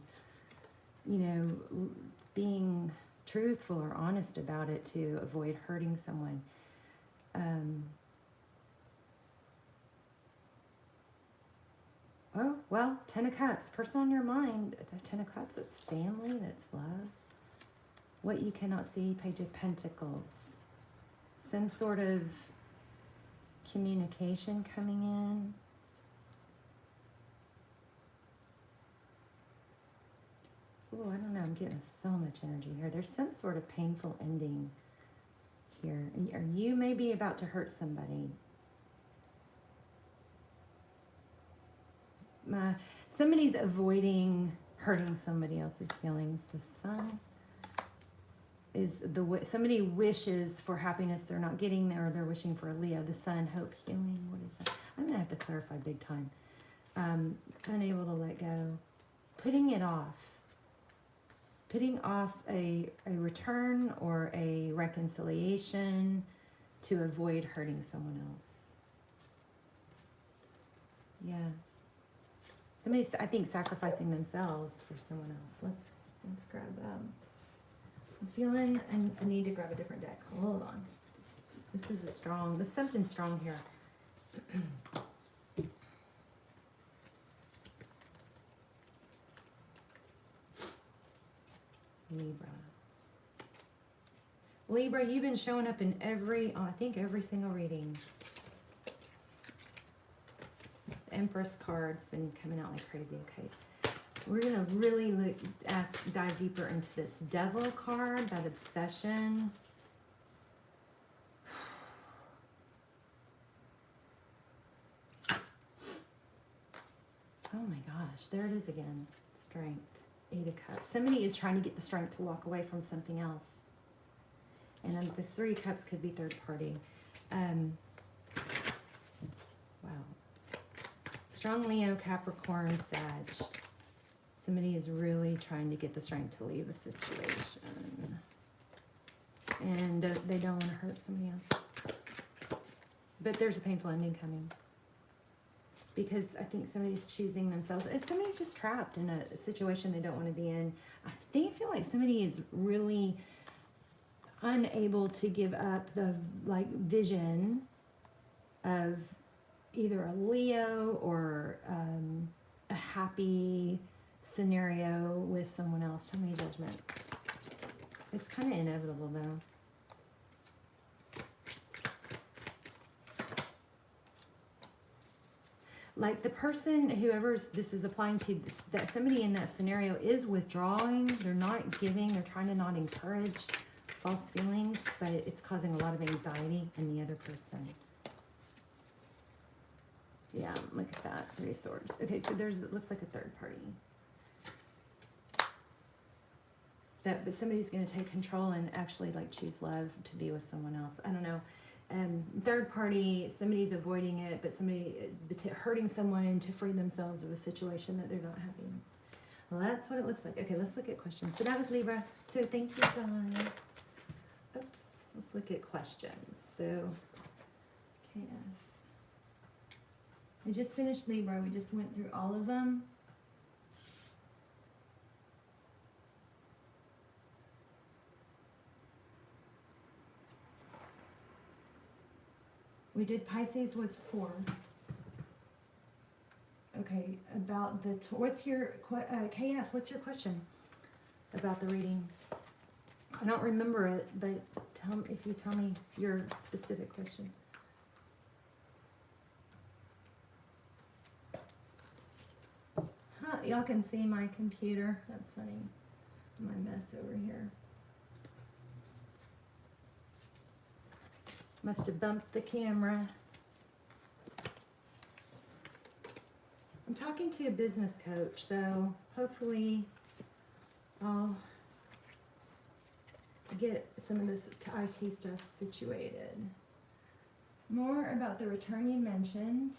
you know, being truthful or honest about it to avoid hurting someone. Oh, well, Ten of Cups, person on your mind, the Ten of Cups, it's family, that's love. What you cannot see, Page of Pentacles. Some sort of communication coming in. Oh, I don't know, I'm getting so much energy here. There's some sort of painful ending here. Or you may be about to hurt somebody. Somebody's avoiding hurting somebody else's feelings. The Sun is somebody wishes for happiness they're not getting there, or they're wishing for a Leo. The Sun, hope, healing. What is that? I'm gonna have to clarify big time. Unable to let go. Putting it off. Putting off a return or a reconciliation to avoid hurting someone else. Yeah. Somebody's, I think, sacrificing themselves for someone else. Let's grab, I'm feeling I need to grab a different deck. Hold on. There's something strong here. Libra, you've been showing up in I think every single reading. The Empress card's been coming out like crazy. Okay, we're gonna really dive deeper into this Devil card, that obsession. Oh my gosh, there it is again. Strength. Eight of Cups. Somebody is trying to get the strength to walk away from something else. And then this Three of Cups could be third party. Wow. Strong Leo, Capricorn, Sag. Somebody is really trying to get the strength to leave a situation. And they don't want to hurt somebody else. But there's a painful ending coming. Because I think somebody's choosing themselves. Somebody's just trapped in a situation they don't want to be in. I feel like somebody is really unable to give up the vision of either a Leo or a happy scenario with someone else. Tell me judgment. It's kind of inevitable though. Like the person, whoever this is applying to, that somebody in that scenario is withdrawing. They're not giving. They're trying to not encourage false feelings, but it's causing a lot of anxiety in the other person. Yeah, look at that. Three of Swords. Okay, so it looks like a third party. But somebody's going to take control and actually choose love to be with someone else. I don't know. Third party, somebody's avoiding it, but hurting someone to free themselves of a situation that they're not happy in. Well, that's what it looks like. Okay, let's look at questions. So that was Libra. So thank you guys. Oops. Let's look at questions. So, KF. I just finished Libra. We just went through all of them. We did Pisces was 4. Okay, about what's your, KF, what's your question about the reading? I don't remember it, but if you tell me your specific question. y'all can see my computer. That's funny. My mess over here. Must have bumped the camera. I'm talking to a business coach, so hopefully I'll get some of this IT stuff situated. More about the return you mentioned.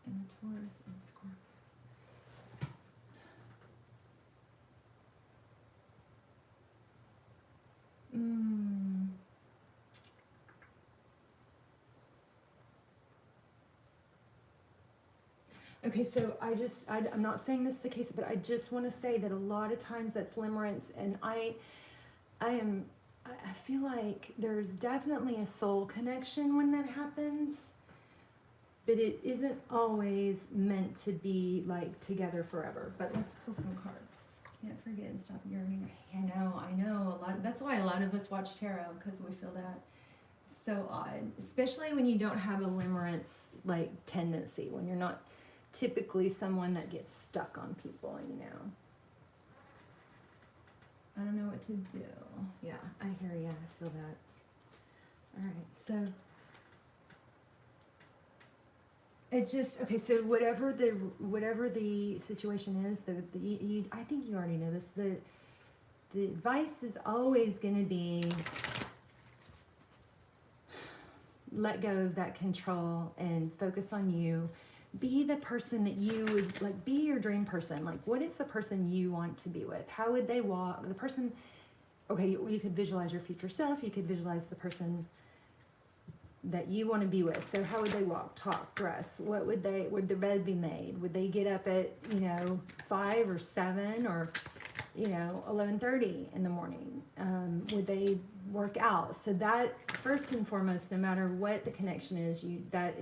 And the Taurus and Scorpio. Okay, so I'm not saying this is the case, but I just want to say that a lot of times that's limerence, and I feel like there's definitely a soul connection when that happens, but it isn't always meant to be like together forever. But let's pull some cards. Can't forget and stop yearning. I know. That's why a lot of us watch tarot, because we feel that so odd, especially when you don't have a limerence like tendency, when you're not typically someone that gets stuck on people, you know. I don't know what to do. Yeah, I hear you. I feel that. All right, so it just, okay, so whatever the situation is, I think you already know this. The advice is always going to be let go of that control and focus on you. Be the person that you would, like, be your dream person. Like, what is the person you want to be with? How would they walk? The person, okay, you could visualize your future self. You could visualize the person that you want to be with. So how would they walk, talk, dress? Would their bed be made? Would they get up at, 5 or 7 or, 11:30 in the morning? Would they work out? So that, first and foremost, no matter what the connection is, that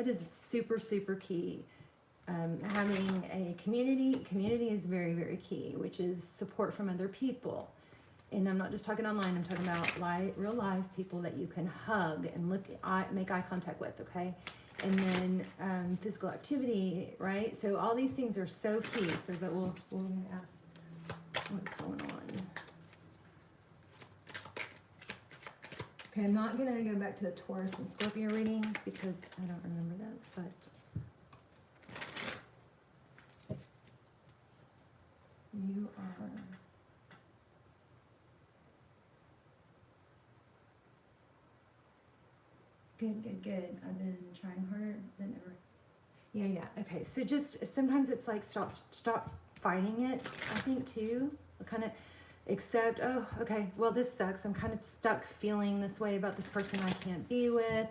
is super, super key. Having a community is very, very key, which is support from other people. And I'm not just talking online, I'm talking about real life people that you can hug and make eye contact with, okay? And then physical activity, right? So all these things are so key. So that we're going to ask what's going on. Okay, I'm not going to go back to the Taurus and Scorpio reading because I don't remember those, but you are good. I've been trying harder than ever. Yeah. Okay, so just sometimes it's like stop fighting it, I think, too. Kind of accept, oh, okay, well, this sucks. I'm kind of stuck feeling this way about this person I can't be with.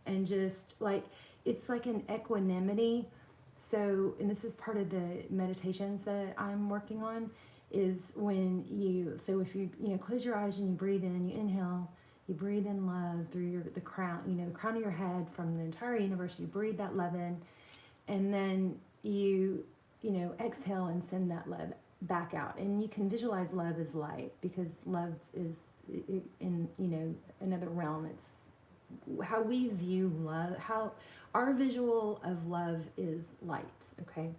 And just like, it's like an equanimity. So, and this is part of the meditations that I'm working on, is when if you close your eyes and you breathe in, you inhale, you breathe in love through the crown, the crown of your head from the entire universe. You breathe that love in, and then you exhale and send that love back out. And you can visualize love as light, because love is in another realm. It's how we view love, how our visual of love is light, okay,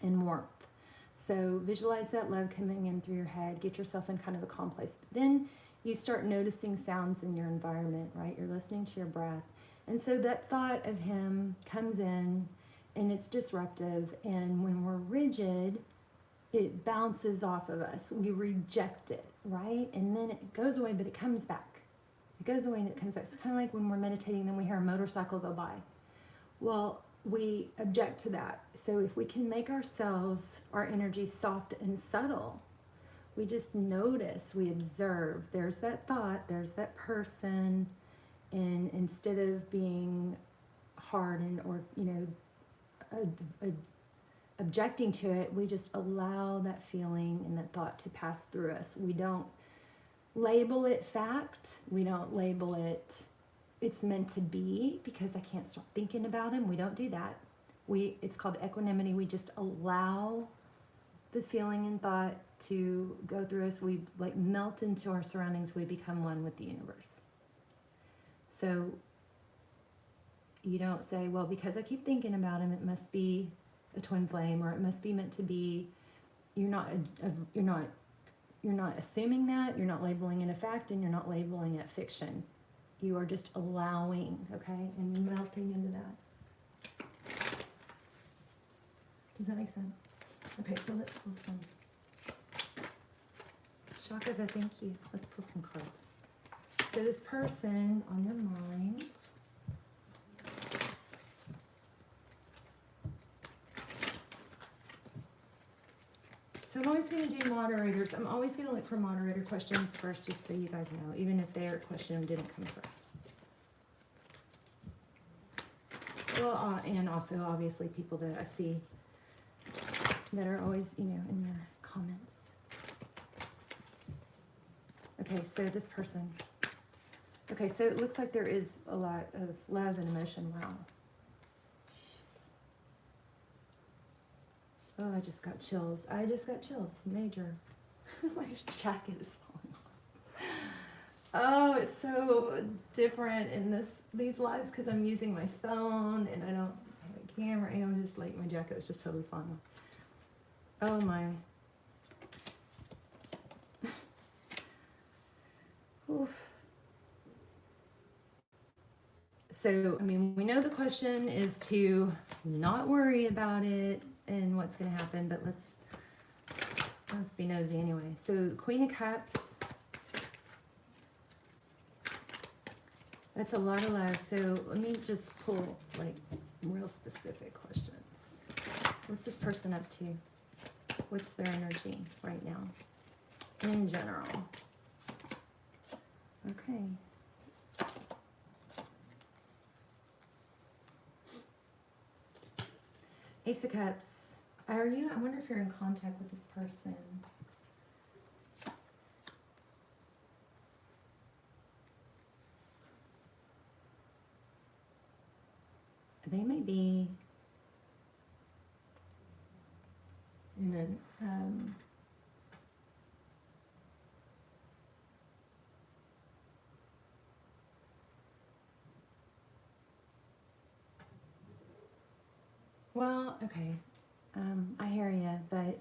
and warmth. So visualize that love coming in through your head. Get yourself in kind of a calm place. But then you start noticing sounds in your environment, right? You're listening to your breath. And so that thought of him comes in, and it's disruptive. And when we're rigid, it bounces off of us. We reject it, right? And then it goes away, but it comes back. It goes away and it comes back. It's kind of like when we're meditating, then we hear a motorcycle go by. Well, we object to that. So if we can make our energy soft and subtle, we just notice, we observe, there's that thought, there's that person, and instead of being hard or objecting to it, we just allow that feeling and that thought to pass through us. We don't label it fact. We don't label it it's meant to be because I can't stop thinking about him. We don't do that. It's called equanimity. We just allow the feeling and thought to go through us. We like melt into our surroundings. We become one with the universe. So you don't say, well, because I keep thinking about him, it must be a twin flame, or it must be meant to be. You're not assuming that. You're not labeling it a fact, and you're not labeling it fiction. You are just allowing, okay, and melting into that. Does that make sense? Okay, so let's pull some. Shakava, thank you. Let's pull some cards. So this person on your mind. So I'm always going to do moderators. I'm always going to look for moderator questions first, just so you guys know, even if their question didn't come first. Well, and also obviously people that I see that are always, you know, in their comments. Okay, so this person. Okay, so it looks like there is a lot of love and emotion. Wow. Jeez. Oh, I just got chills. I just got chills. Major. My jacket is falling off. Oh, it's so different in these lives because I'm using my phone and I don't have a camera. And I'm just like, my jacket was just totally falling off. Oh my. Oof. So, I mean, we know the question is to not worry about it and what's going to happen, but let's be nosy anyway. So, Queen of Cups. That's a lot of love. So, let me just pull, like, real specific questions. What's this person up to? What's their energy right now? In general. Okay. Ace of Cups. I wonder if you're in contact with this person. They may be in an well, okay, I hear you, but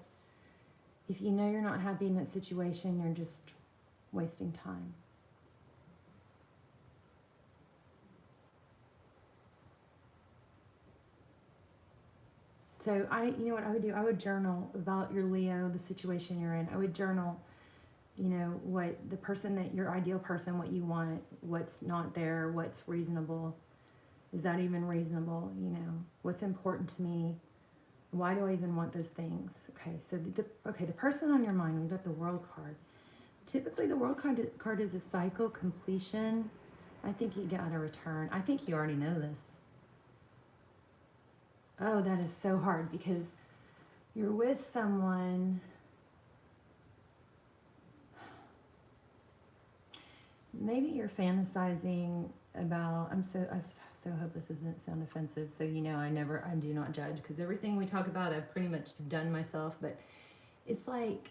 if you know you're not happy in that situation, you're just wasting time. So you know what I would do? I would journal about your Leo, the situation you're in. I would journal, you know, what the person that your ideal person, what you want, what's not there, what's reasonable. Is that even reasonable? You know, what's important to me? Why do I even want those things? Okay, so the person on your mind, we've got the World card. Typically, the World card is a cycle completion. I think you got a return. I think you already know this. Oh, that is so hard because you're with someone. Maybe you're fantasizing about, I so hope this doesn't sound offensive. So, you know, I do not judge because everything we talk about, I've pretty much done myself, but it's like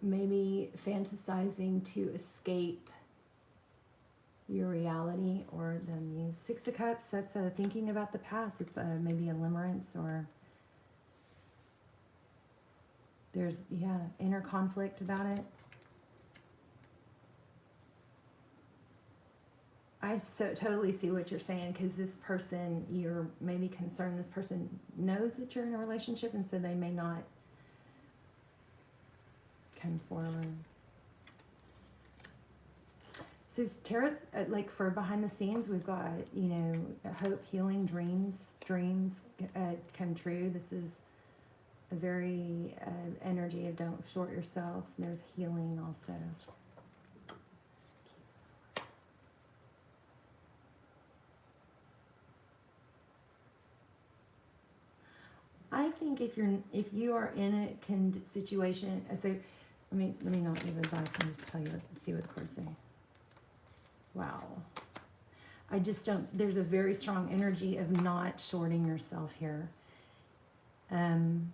maybe fantasizing to escape your reality or them. You 6 of Cups, that's thinking about the past. It's maybe a limerence, or there's, yeah, inner conflict about it. I totally see what you're saying, because this person, you're maybe concerned this person knows that you're in a relationship, and so they may not come forward. So Tarot's, like, for behind the scenes, we've got, you know, hope, healing, dreams come true. This is a very energy of don't short yourself. There's healing also. I think if you are in a situation, so let me not give advice. I'll just tell you see what the cards say. Wow, I just don't. There's a very strong energy of not shorting yourself here, and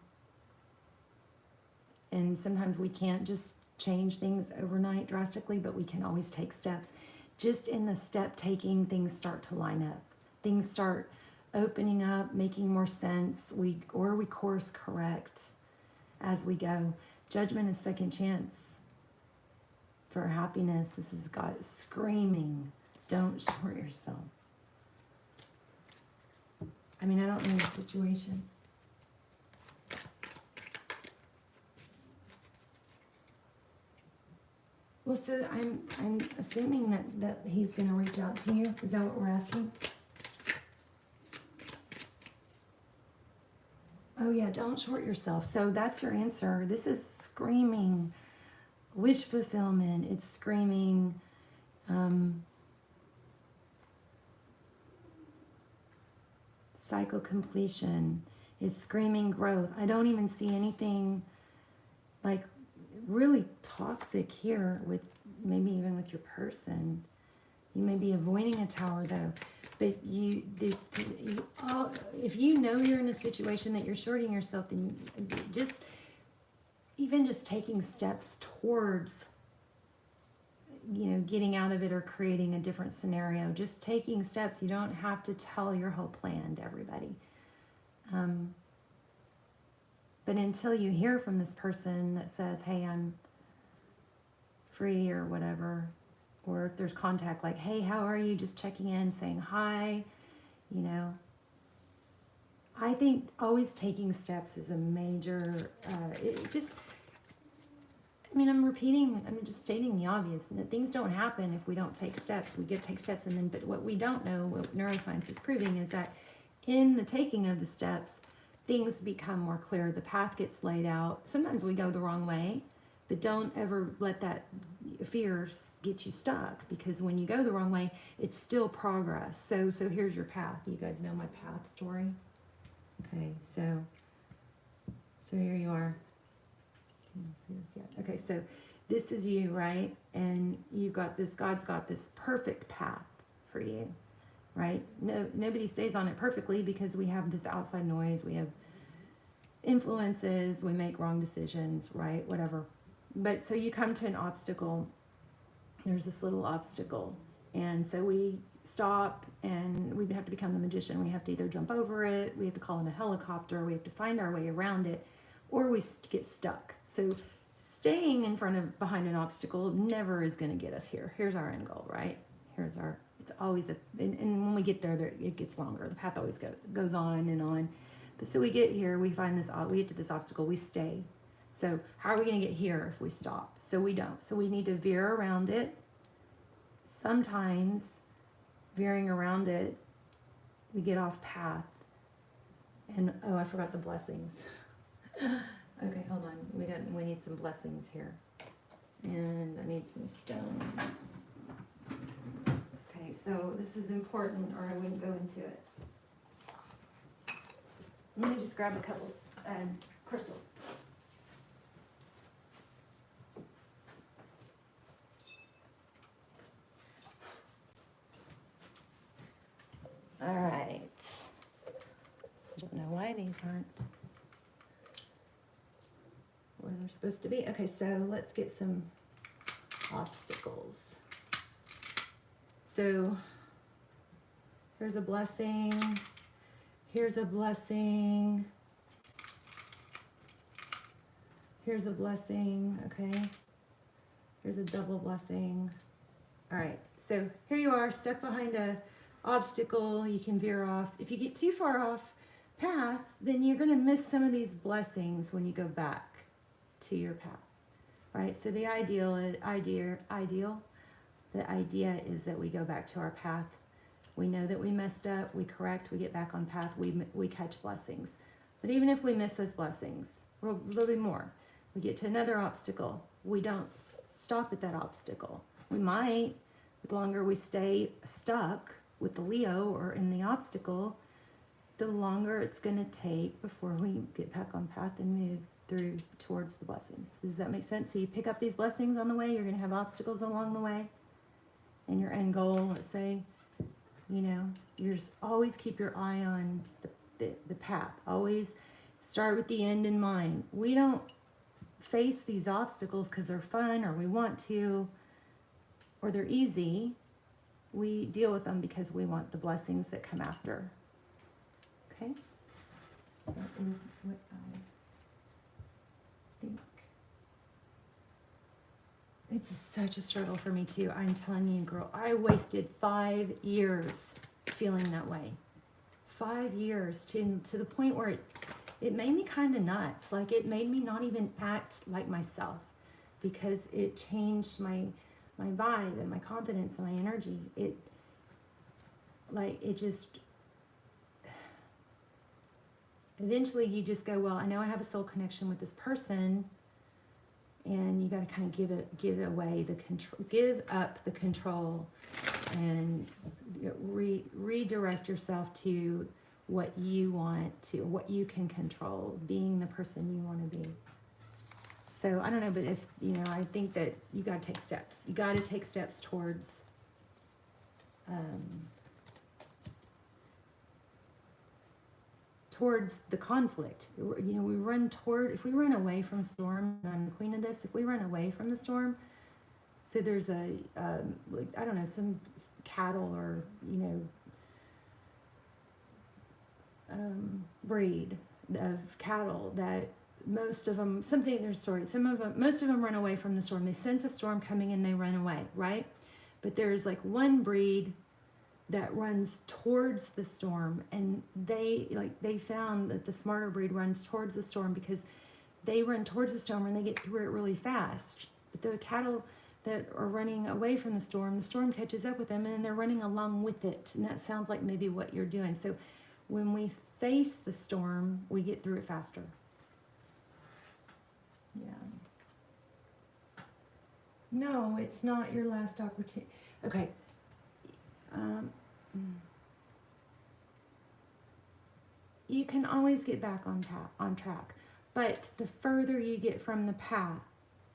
sometimes we can't just change things overnight drastically, but we can always take steps. Just in the step taking, things start to line up. Things start opening up, making more sense. We course correct as we go. Judgment is second chance for happiness. This is God screaming, don't short yourself. I mean, I don't know the situation. Well, so I'm assuming that he's going to reach out to you. Is that what we're asking? Oh yeah, don't short yourself. So that's your answer. This is screaming wish fulfillment. It's screaming cycle completion. It's screaming growth. I don't even see anything like really toxic here with maybe even with your person. You may be avoiding a tower though, but if you know you're in a situation that you're shorting yourself, then just taking steps towards, you know, getting out of it or creating a different scenario. Just taking steps. You don't have to tell your whole plan to everybody. But until you hear from this person that says, hey, I'm free or whatever, or if there's contact like, hey, how are you? Just checking in, saying hi, you know. I think always taking steps is a major, I'm just stating the obvious, and that things don't happen if we don't take steps. We get to take steps, and then, but what we don't know, what neuroscience is proving, is that in the taking of the steps, things become more clear. The path gets laid out. Sometimes we go the wrong way, but don't ever let that fear get you stuck, because when you go the wrong way, it's still progress. So here's your path. You guys know my path story? Okay, so here you are. Can you see this yet? Okay, so this is you, right? And you've got this, God's got this perfect path for you, right? Nobody stays on it perfectly, because we have this outside noise, we have influences, we make wrong decisions, right? Whatever. But so you come to an obstacle, there's this little obstacle, and so we stop, and we have to become the magician. We have to either jump over it, we have to call in a helicopter, we have to find our way around it, or we get stuck. So staying behind an obstacle never is going to get us here. Here's our end goal, right? It's always and when we get there, it gets longer. The path always goes on and on. But so we get here, we get to this obstacle, we stay. So how are we going to get here if we stop? So we don't. So we need to veer around it. Sometimes veering around it, we get off path. And oh, I forgot the blessings. Okay, hold on. We need some blessings here. And I need some stones. Okay, so this is important, or I wouldn't go into it. Let me just grab a couple crystals. All right. I don't know why these aren't where they're supposed to be. Okay, so let's get some obstacles. So here's a blessing. Here's a blessing. Here's a blessing, okay? Here's a double blessing. All right, so here you are, stuck behind a obstacle. You can veer off. If you get too far off path, then you're going to miss some of these blessings when you go back to your path, right? So the idea is that we go back to our path. We know that we messed up, we correct, we get back on path, we catch blessings. But even if we miss those blessings, there'll be more. We get to another obstacle, we don't stop at that obstacle. We might, the longer we stay stuck with the Leo or in the obstacle, the longer it's going to take before we get back on path and move through towards the blessings. Does that make sense? So you pick up these blessings on the way, you're going to have obstacles along the way, and your end goal, let's say, you know, you always keep your eye on the path. Always start with the end in mind. We don't face these obstacles because they're fun or we want to or they're easy. We deal with them because we want the blessings that come after. Okay? That is what I think. It's such a struggle for me too. I'm telling you, girl, I wasted 5 years feeling that way. 5 years to the point where it made me kind of nuts. Like, it made me not even act like myself, because it changed my vibe and my confidence and my energy. It just, eventually you just go, well, I know I have a soul connection with this person, and you got to kind of give away the control, give up the control, and redirect yourself to what you want to, what you can control, being the person you want to be. So I don't know, but if, you know, I think that you got to take steps. You got to take steps towards the conflict. You know, we run toward, if we run away from a storm, and I'm the queen of this, if we run away from the storm, so there's a, like, I don't know, some cattle or, you know, breed of cattle that most of them, something, there's story, most of them run away from the storm. They sense a storm coming and they run away, right? But there's like one breed that runs towards the storm, and they found that the smarter breed runs towards the storm because they run towards the storm and they get through it really fast. But the cattle that are running away from the storm catches up with them, and then they're running along with it. And that sounds like maybe what you're doing. So when we face the storm, we get through it faster. Yeah. No, it's not your last opportunity. Okay. You can always get back on track, but the further you get from the path,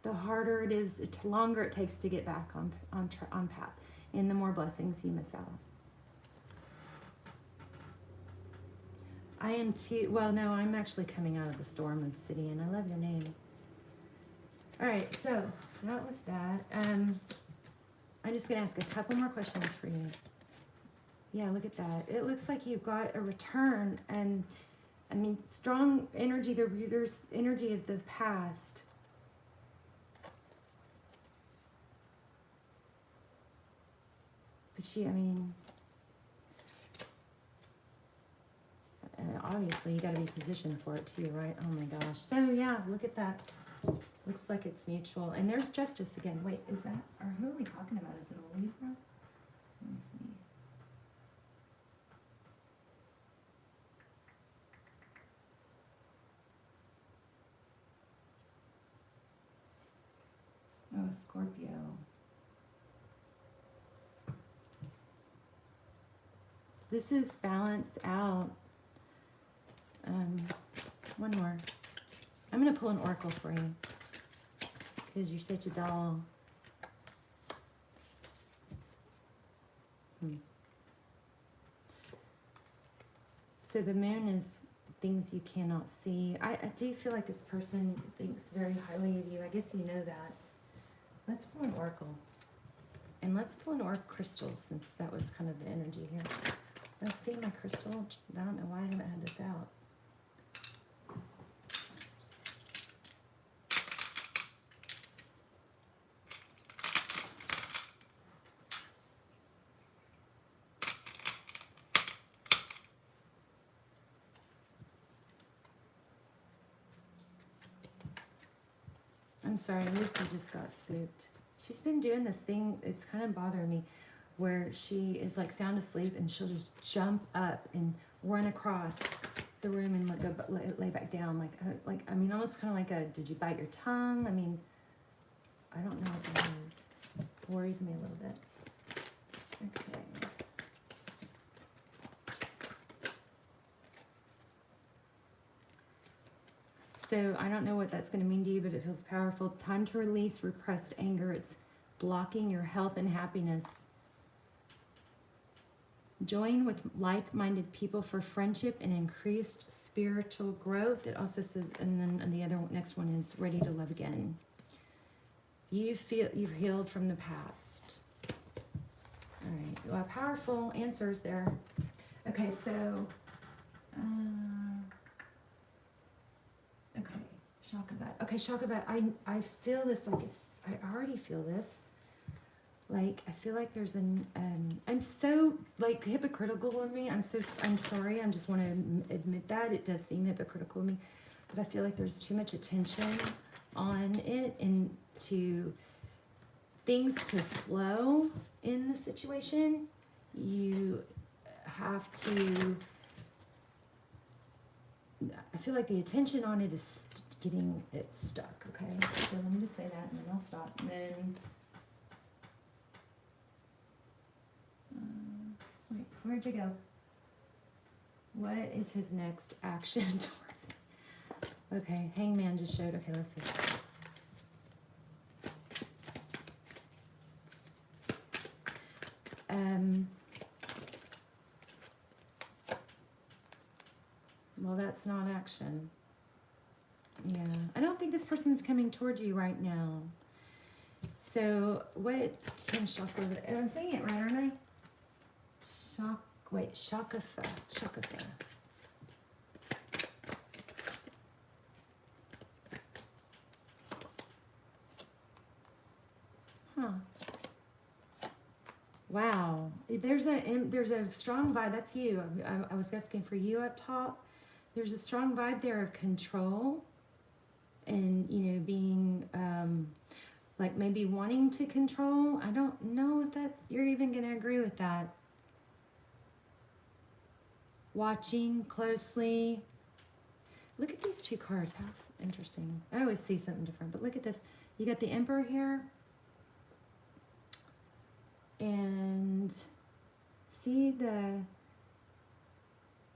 the harder it is, the longer it takes to get back on path, and the more blessings you miss out. I am too. Well, no, I'm actually coming out of the storm, Obsidian. I love your name. All right, so that was that. I'm just gonna ask a couple more questions for you. Yeah, look at that. It looks like you've got a return, and I mean, strong energy. There's energy of the past. But I mean, obviously you got to be positioned for it too, right? Oh my gosh. So yeah, look at that. Looks like it's mutual. And there's justice again. Wait, is that, or who are we talking about? Is it a Libra? Let me see. Oh, Scorpio. This is balanced out. One more. I'm going to pull an oracle for you because you're such a doll. So the moon is things you cannot see. I do feel like this person thinks very highly of you. I guess you know that. Let's pull an oracle. And let's pull an oracle crystal, since that was kind of the energy here. Let's see my crystal. I don't know why I haven't had this out. I'm sorry, Lucy just got spooked. She's been doing this thing, it's kind of bothering me, where she is like sound asleep and she'll just jump up and run across the room and lay back down. Like I mean, almost kind of like a, did you bite your tongue? I mean, I don't know what that is. It worries me a little bit. Okay. So I don't know what that's going to mean to you, but it feels powerful. Time to release repressed anger. It's blocking your health and happiness. Join with like-minded people for friendship and increased spiritual growth. It also says, and then the next one is ready to love again. You feel you've healed from the past. All right, well, powerful answers there. Okay, so Shock event. Okay, shock event. I feel this like I already feel this. Like I feel like there's an I'm so like hypocritical of me. I'm sorry. I just want to admit that it does seem hypocritical of me, but I feel like there's too much attention on it and to things to flow in the situation. You have to. I feel like the attention on it is getting it stuck. Okay, so let me just say that, and then I'll stop. And then. Wait, where'd you go? What is his next action towards me? Okay, Hangman just showed. Okay, let's see. Well, that's not action. Yeah, I don't think this person's coming toward you right now. So, what can shock over? And I'm saying it right, aren't I? Shakafa. Huh. Wow. There's a strong vibe. That's you. I was asking for you up top. There's a strong vibe there of control and, you know, being, like maybe wanting to control. I don't know if you're even going to agree with that. Watching closely. Look at these two cards. How interesting. I always see something different, but look at this. You got the Emperor here. And see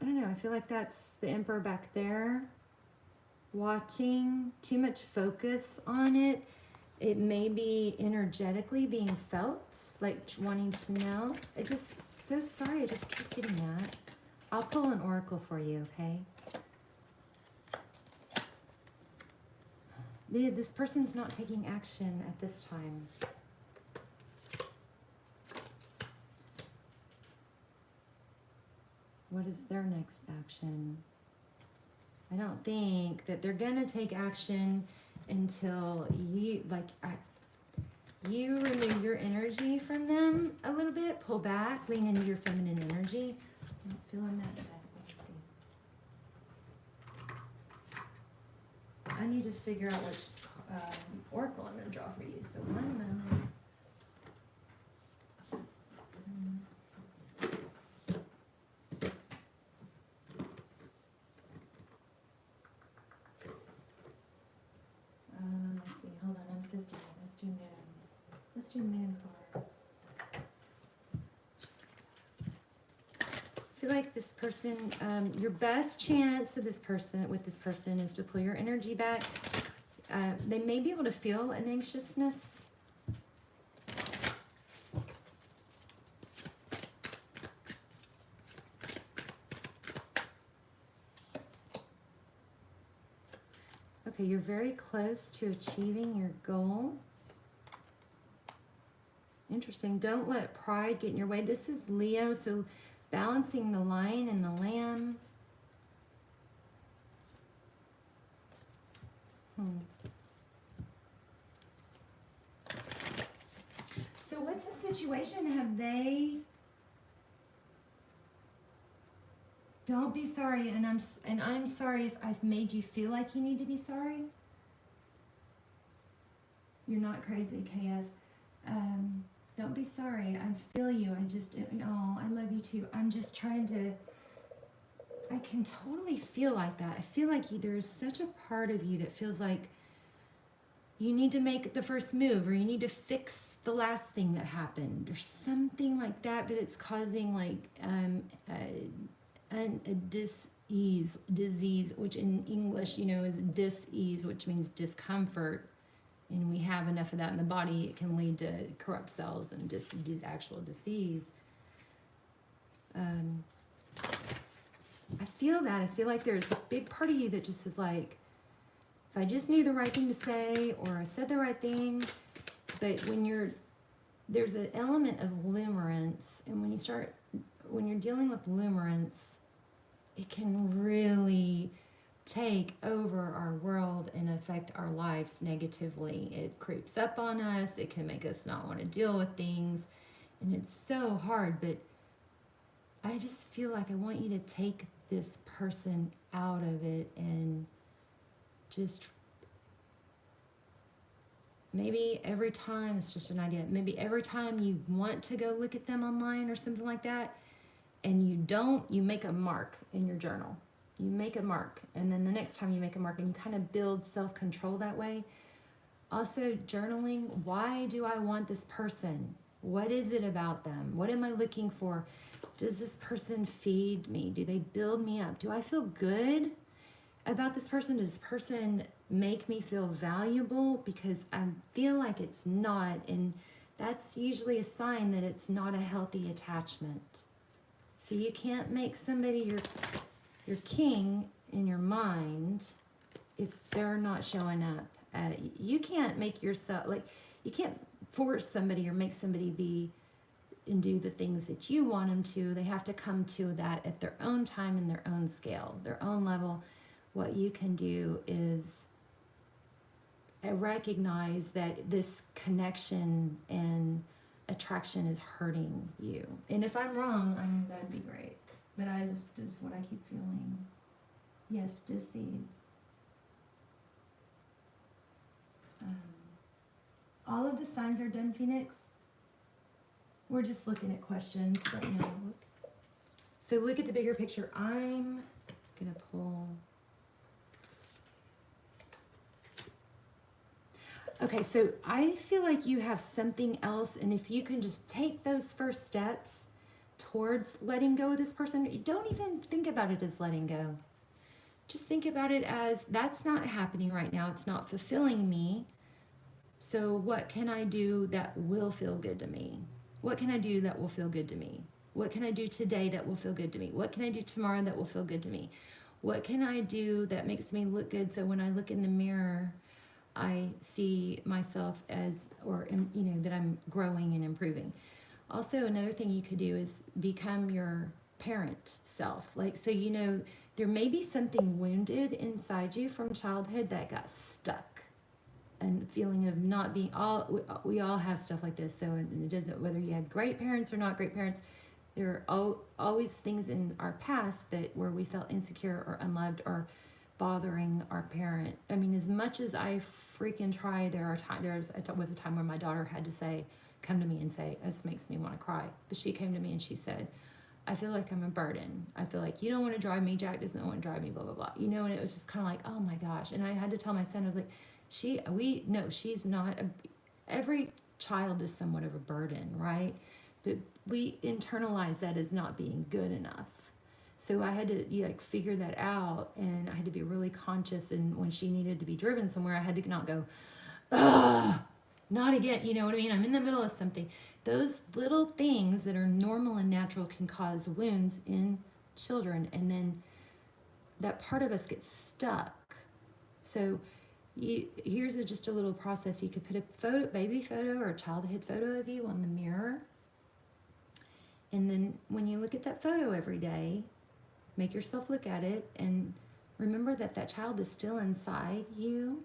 I don't know, I feel like that's the Emperor back there. Watching, too much focus on it. It may be energetically being felt, like wanting to know. So sorry, I just keep getting that. I'll pull an oracle for you, okay? This person's not taking action at this time. What is their next action? I don't think that they're gonna take action until you remove your energy from them a little bit, pull back, lean into your feminine energy. I'm not feeling that today. Let's see. I need to figure out which oracle I'm gonna draw for you. So one moment. Let's see. Hold on. I'm so sorry. Let's do moons. Let's do moon cards. I feel like this person, your best chance with this person is to pull your energy back. They may be able to feel an anxiousness. Okay, you're very close to achieving your goal. Interesting. Don't let pride get in your way. This is Leo, so balancing the lion and the lamb. So what's the situation? Have they... Don't be sorry, and I'm sorry if I've made you feel like you need to be sorry. You're not crazy, KF. Don't be sorry. I feel you. I love you too. I'm just trying to... I can totally feel like that. I feel like there's such a part of you that feels like you need to make the first move, or you need to fix the last thing that happened, or something like that, but it's causing like a disease, which in English, you know, is dis-ease, which means discomfort. And we have enough of that in the body, it can lead to corrupt cells and actual disease. I feel that. I feel like there's a big part of you that just is like, if I just knew the right thing to say, or I said the right thing. But when there's an element of limerence, and when you're dealing with limerence, it can really take over our world and affect our lives negatively. It creeps up on us. It can make us not want to deal with things. And it's so hard, but I just feel like I want you to take this person out of it and just maybe every time, it's just an idea, maybe every time you want to go look at them online or something like that, and you don't, you make a mark in your journal. You make a mark, and then the next time you make a mark, and you kind of build self-control that way. Also, journaling, why do I want this person? What is it about them? What am I looking for? Does this person feed me? Do they build me up? Do I feel good about this person? Does this person make me feel valuable? Because I feel like it's not, and that's usually a sign that it's not a healthy attachment. So you can't make somebody your king in your mind if they're not showing up. You can't make yourself, like, you can't force somebody or make somebody be and do the things that you want them to. They have to come to that at their own time and their own scale, their own level. What you can do is recognize that this connection and attraction is hurting you. And if I'm wrong, that'd be great. But I just what I keep feeling. Yes, disease. All of the signs are done, Phoenix. We're just looking at questions right now. Whoops. So look at the bigger picture. I'm gonna pull. Okay, so I feel like you have something else, and if you can just take those first steps towards letting go of this person, you don't even think about it as letting go. Just think about it as, that's not happening right now. It's not fulfilling me. So what can I do that will feel good to me? What can I do that will feel good to me? What can I do today that will feel good to me? What can I do tomorrow that will feel good to me? What can I do that makes me look good so when I look in the mirror, I see myself as, or, you know, that I'm growing and improving. Also, another thing you could do is become your parent self. Like, so, you know, there may be something wounded inside you from childhood that got stuck, and feeling of not being we all have stuff like this. So it doesn't, whether you had great parents or not great parents, there are always things in our past that where we felt insecure or unloved or bothering our parent. I mean, as much as I freaking try, there was a time where my daughter had to come to me and say, this makes me want to cry. But she came to me and she said, I feel like I'm a burden. I feel like you don't want to drive me. Jack doesn't want to drive me, blah, blah, blah. You know, and it was just kind of like, oh my gosh. And I had to tell my son, I was like, she's not, every child is somewhat of a burden, right? But we internalize that as not being good enough. So I had to figure that out, and I had to be really conscious. And when she needed to be driven somewhere, I had to not go, ugh, not again. You know what I mean? I'm in the middle of something. Those little things that are normal and natural can cause wounds in children, and then that part of us gets stuck. So here's just a little process. You could put a baby photo or a childhood photo of you on the mirror, and then when you look at that photo every day, make yourself look at it and remember that child is still inside you,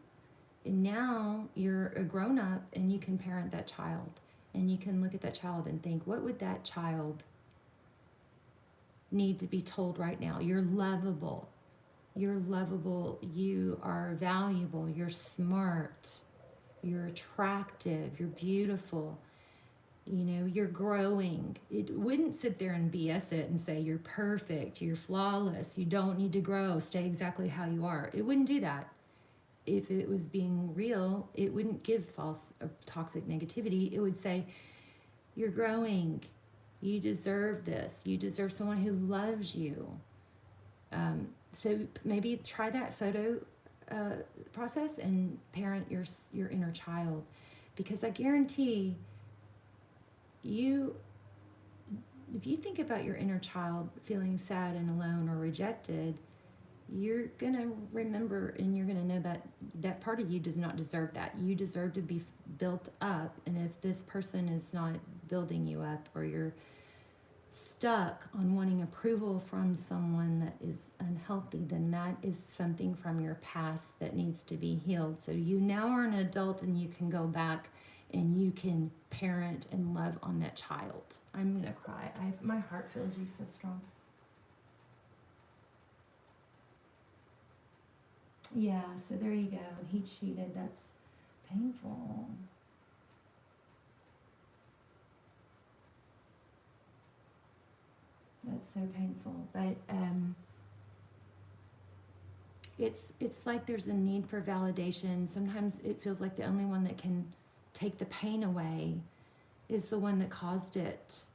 and now you're a grown-up and you can parent that child, and you can look at that child and think, what would that child need to be told right now? You're lovable. You're lovable, you are valuable, you're smart, you're attractive, you're beautiful, you know, you're growing. It wouldn't sit there and BS it and say you're perfect, you're flawless, you don't need to grow, stay exactly how you are. It wouldn't do that. If it was being real, it wouldn't give false or toxic negativity. It would say, you're growing, you deserve this, you deserve someone who loves you. So maybe try that photo process and parent your inner child, because I guarantee you, if you think about your inner child feeling sad and alone or rejected, you're gonna remember and you're gonna know that part of you does not deserve that. You deserve to be built up, and if this person is not building you up, or you're stuck on wanting approval from someone that is unhealthy, then that is something from your past that needs to be healed. So you now are an adult and you can go back and you can parent and love on that child. I'm gonna cry. My heart feels you so strong. Yeah, so there you go. He cheated. That's painful. That's so painful. But it's like there's a need for validation. Sometimes it feels like the only one that can take the pain away is the one that caused it.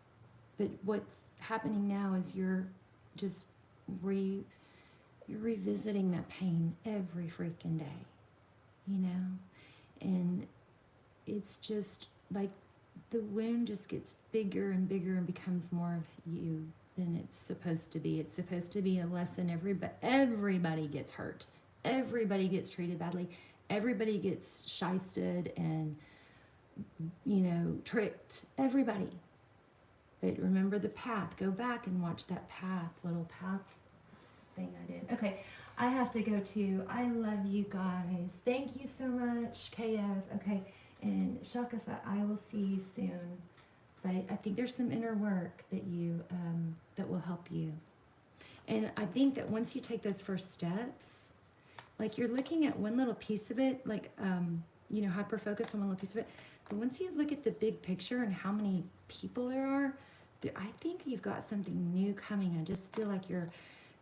But what's happening now is you're just you're revisiting that pain every freaking day, you know? And it's just like the wound just gets bigger and bigger and becomes more of you than it's supposed to be. It's supposed to be a lesson. Everybody gets hurt. Everybody gets treated badly. Everybody gets shysted and, you know, tricked. Everybody. But remember the path. Go back and watch that path, little path thing I did. Okay, I have to go too. I love you guys. Thank you so much, KF. Okay, and Shakafa, I will see you soon. But I think there's some inner work that you that will help you. And I think that once you take those first steps, like you're looking at one little piece of it, like you know, hyper focus on one little piece of it. But once you look at the big picture and how many people there are, I think you've got something new coming. I just feel like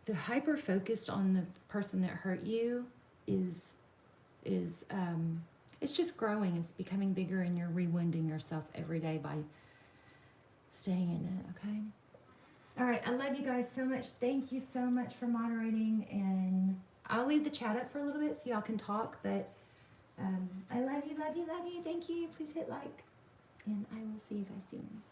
the hyper focused on the person that hurt you is it's just growing. It's becoming bigger, and you're rewounding yourself every day by staying in it. Okay. All right. I love you guys so much. Thank you so much for moderating, and I'll leave the chat up for a little bit so y'all can talk. But I love you, love you, love you. Thank you. Please hit like, and I will see you guys soon.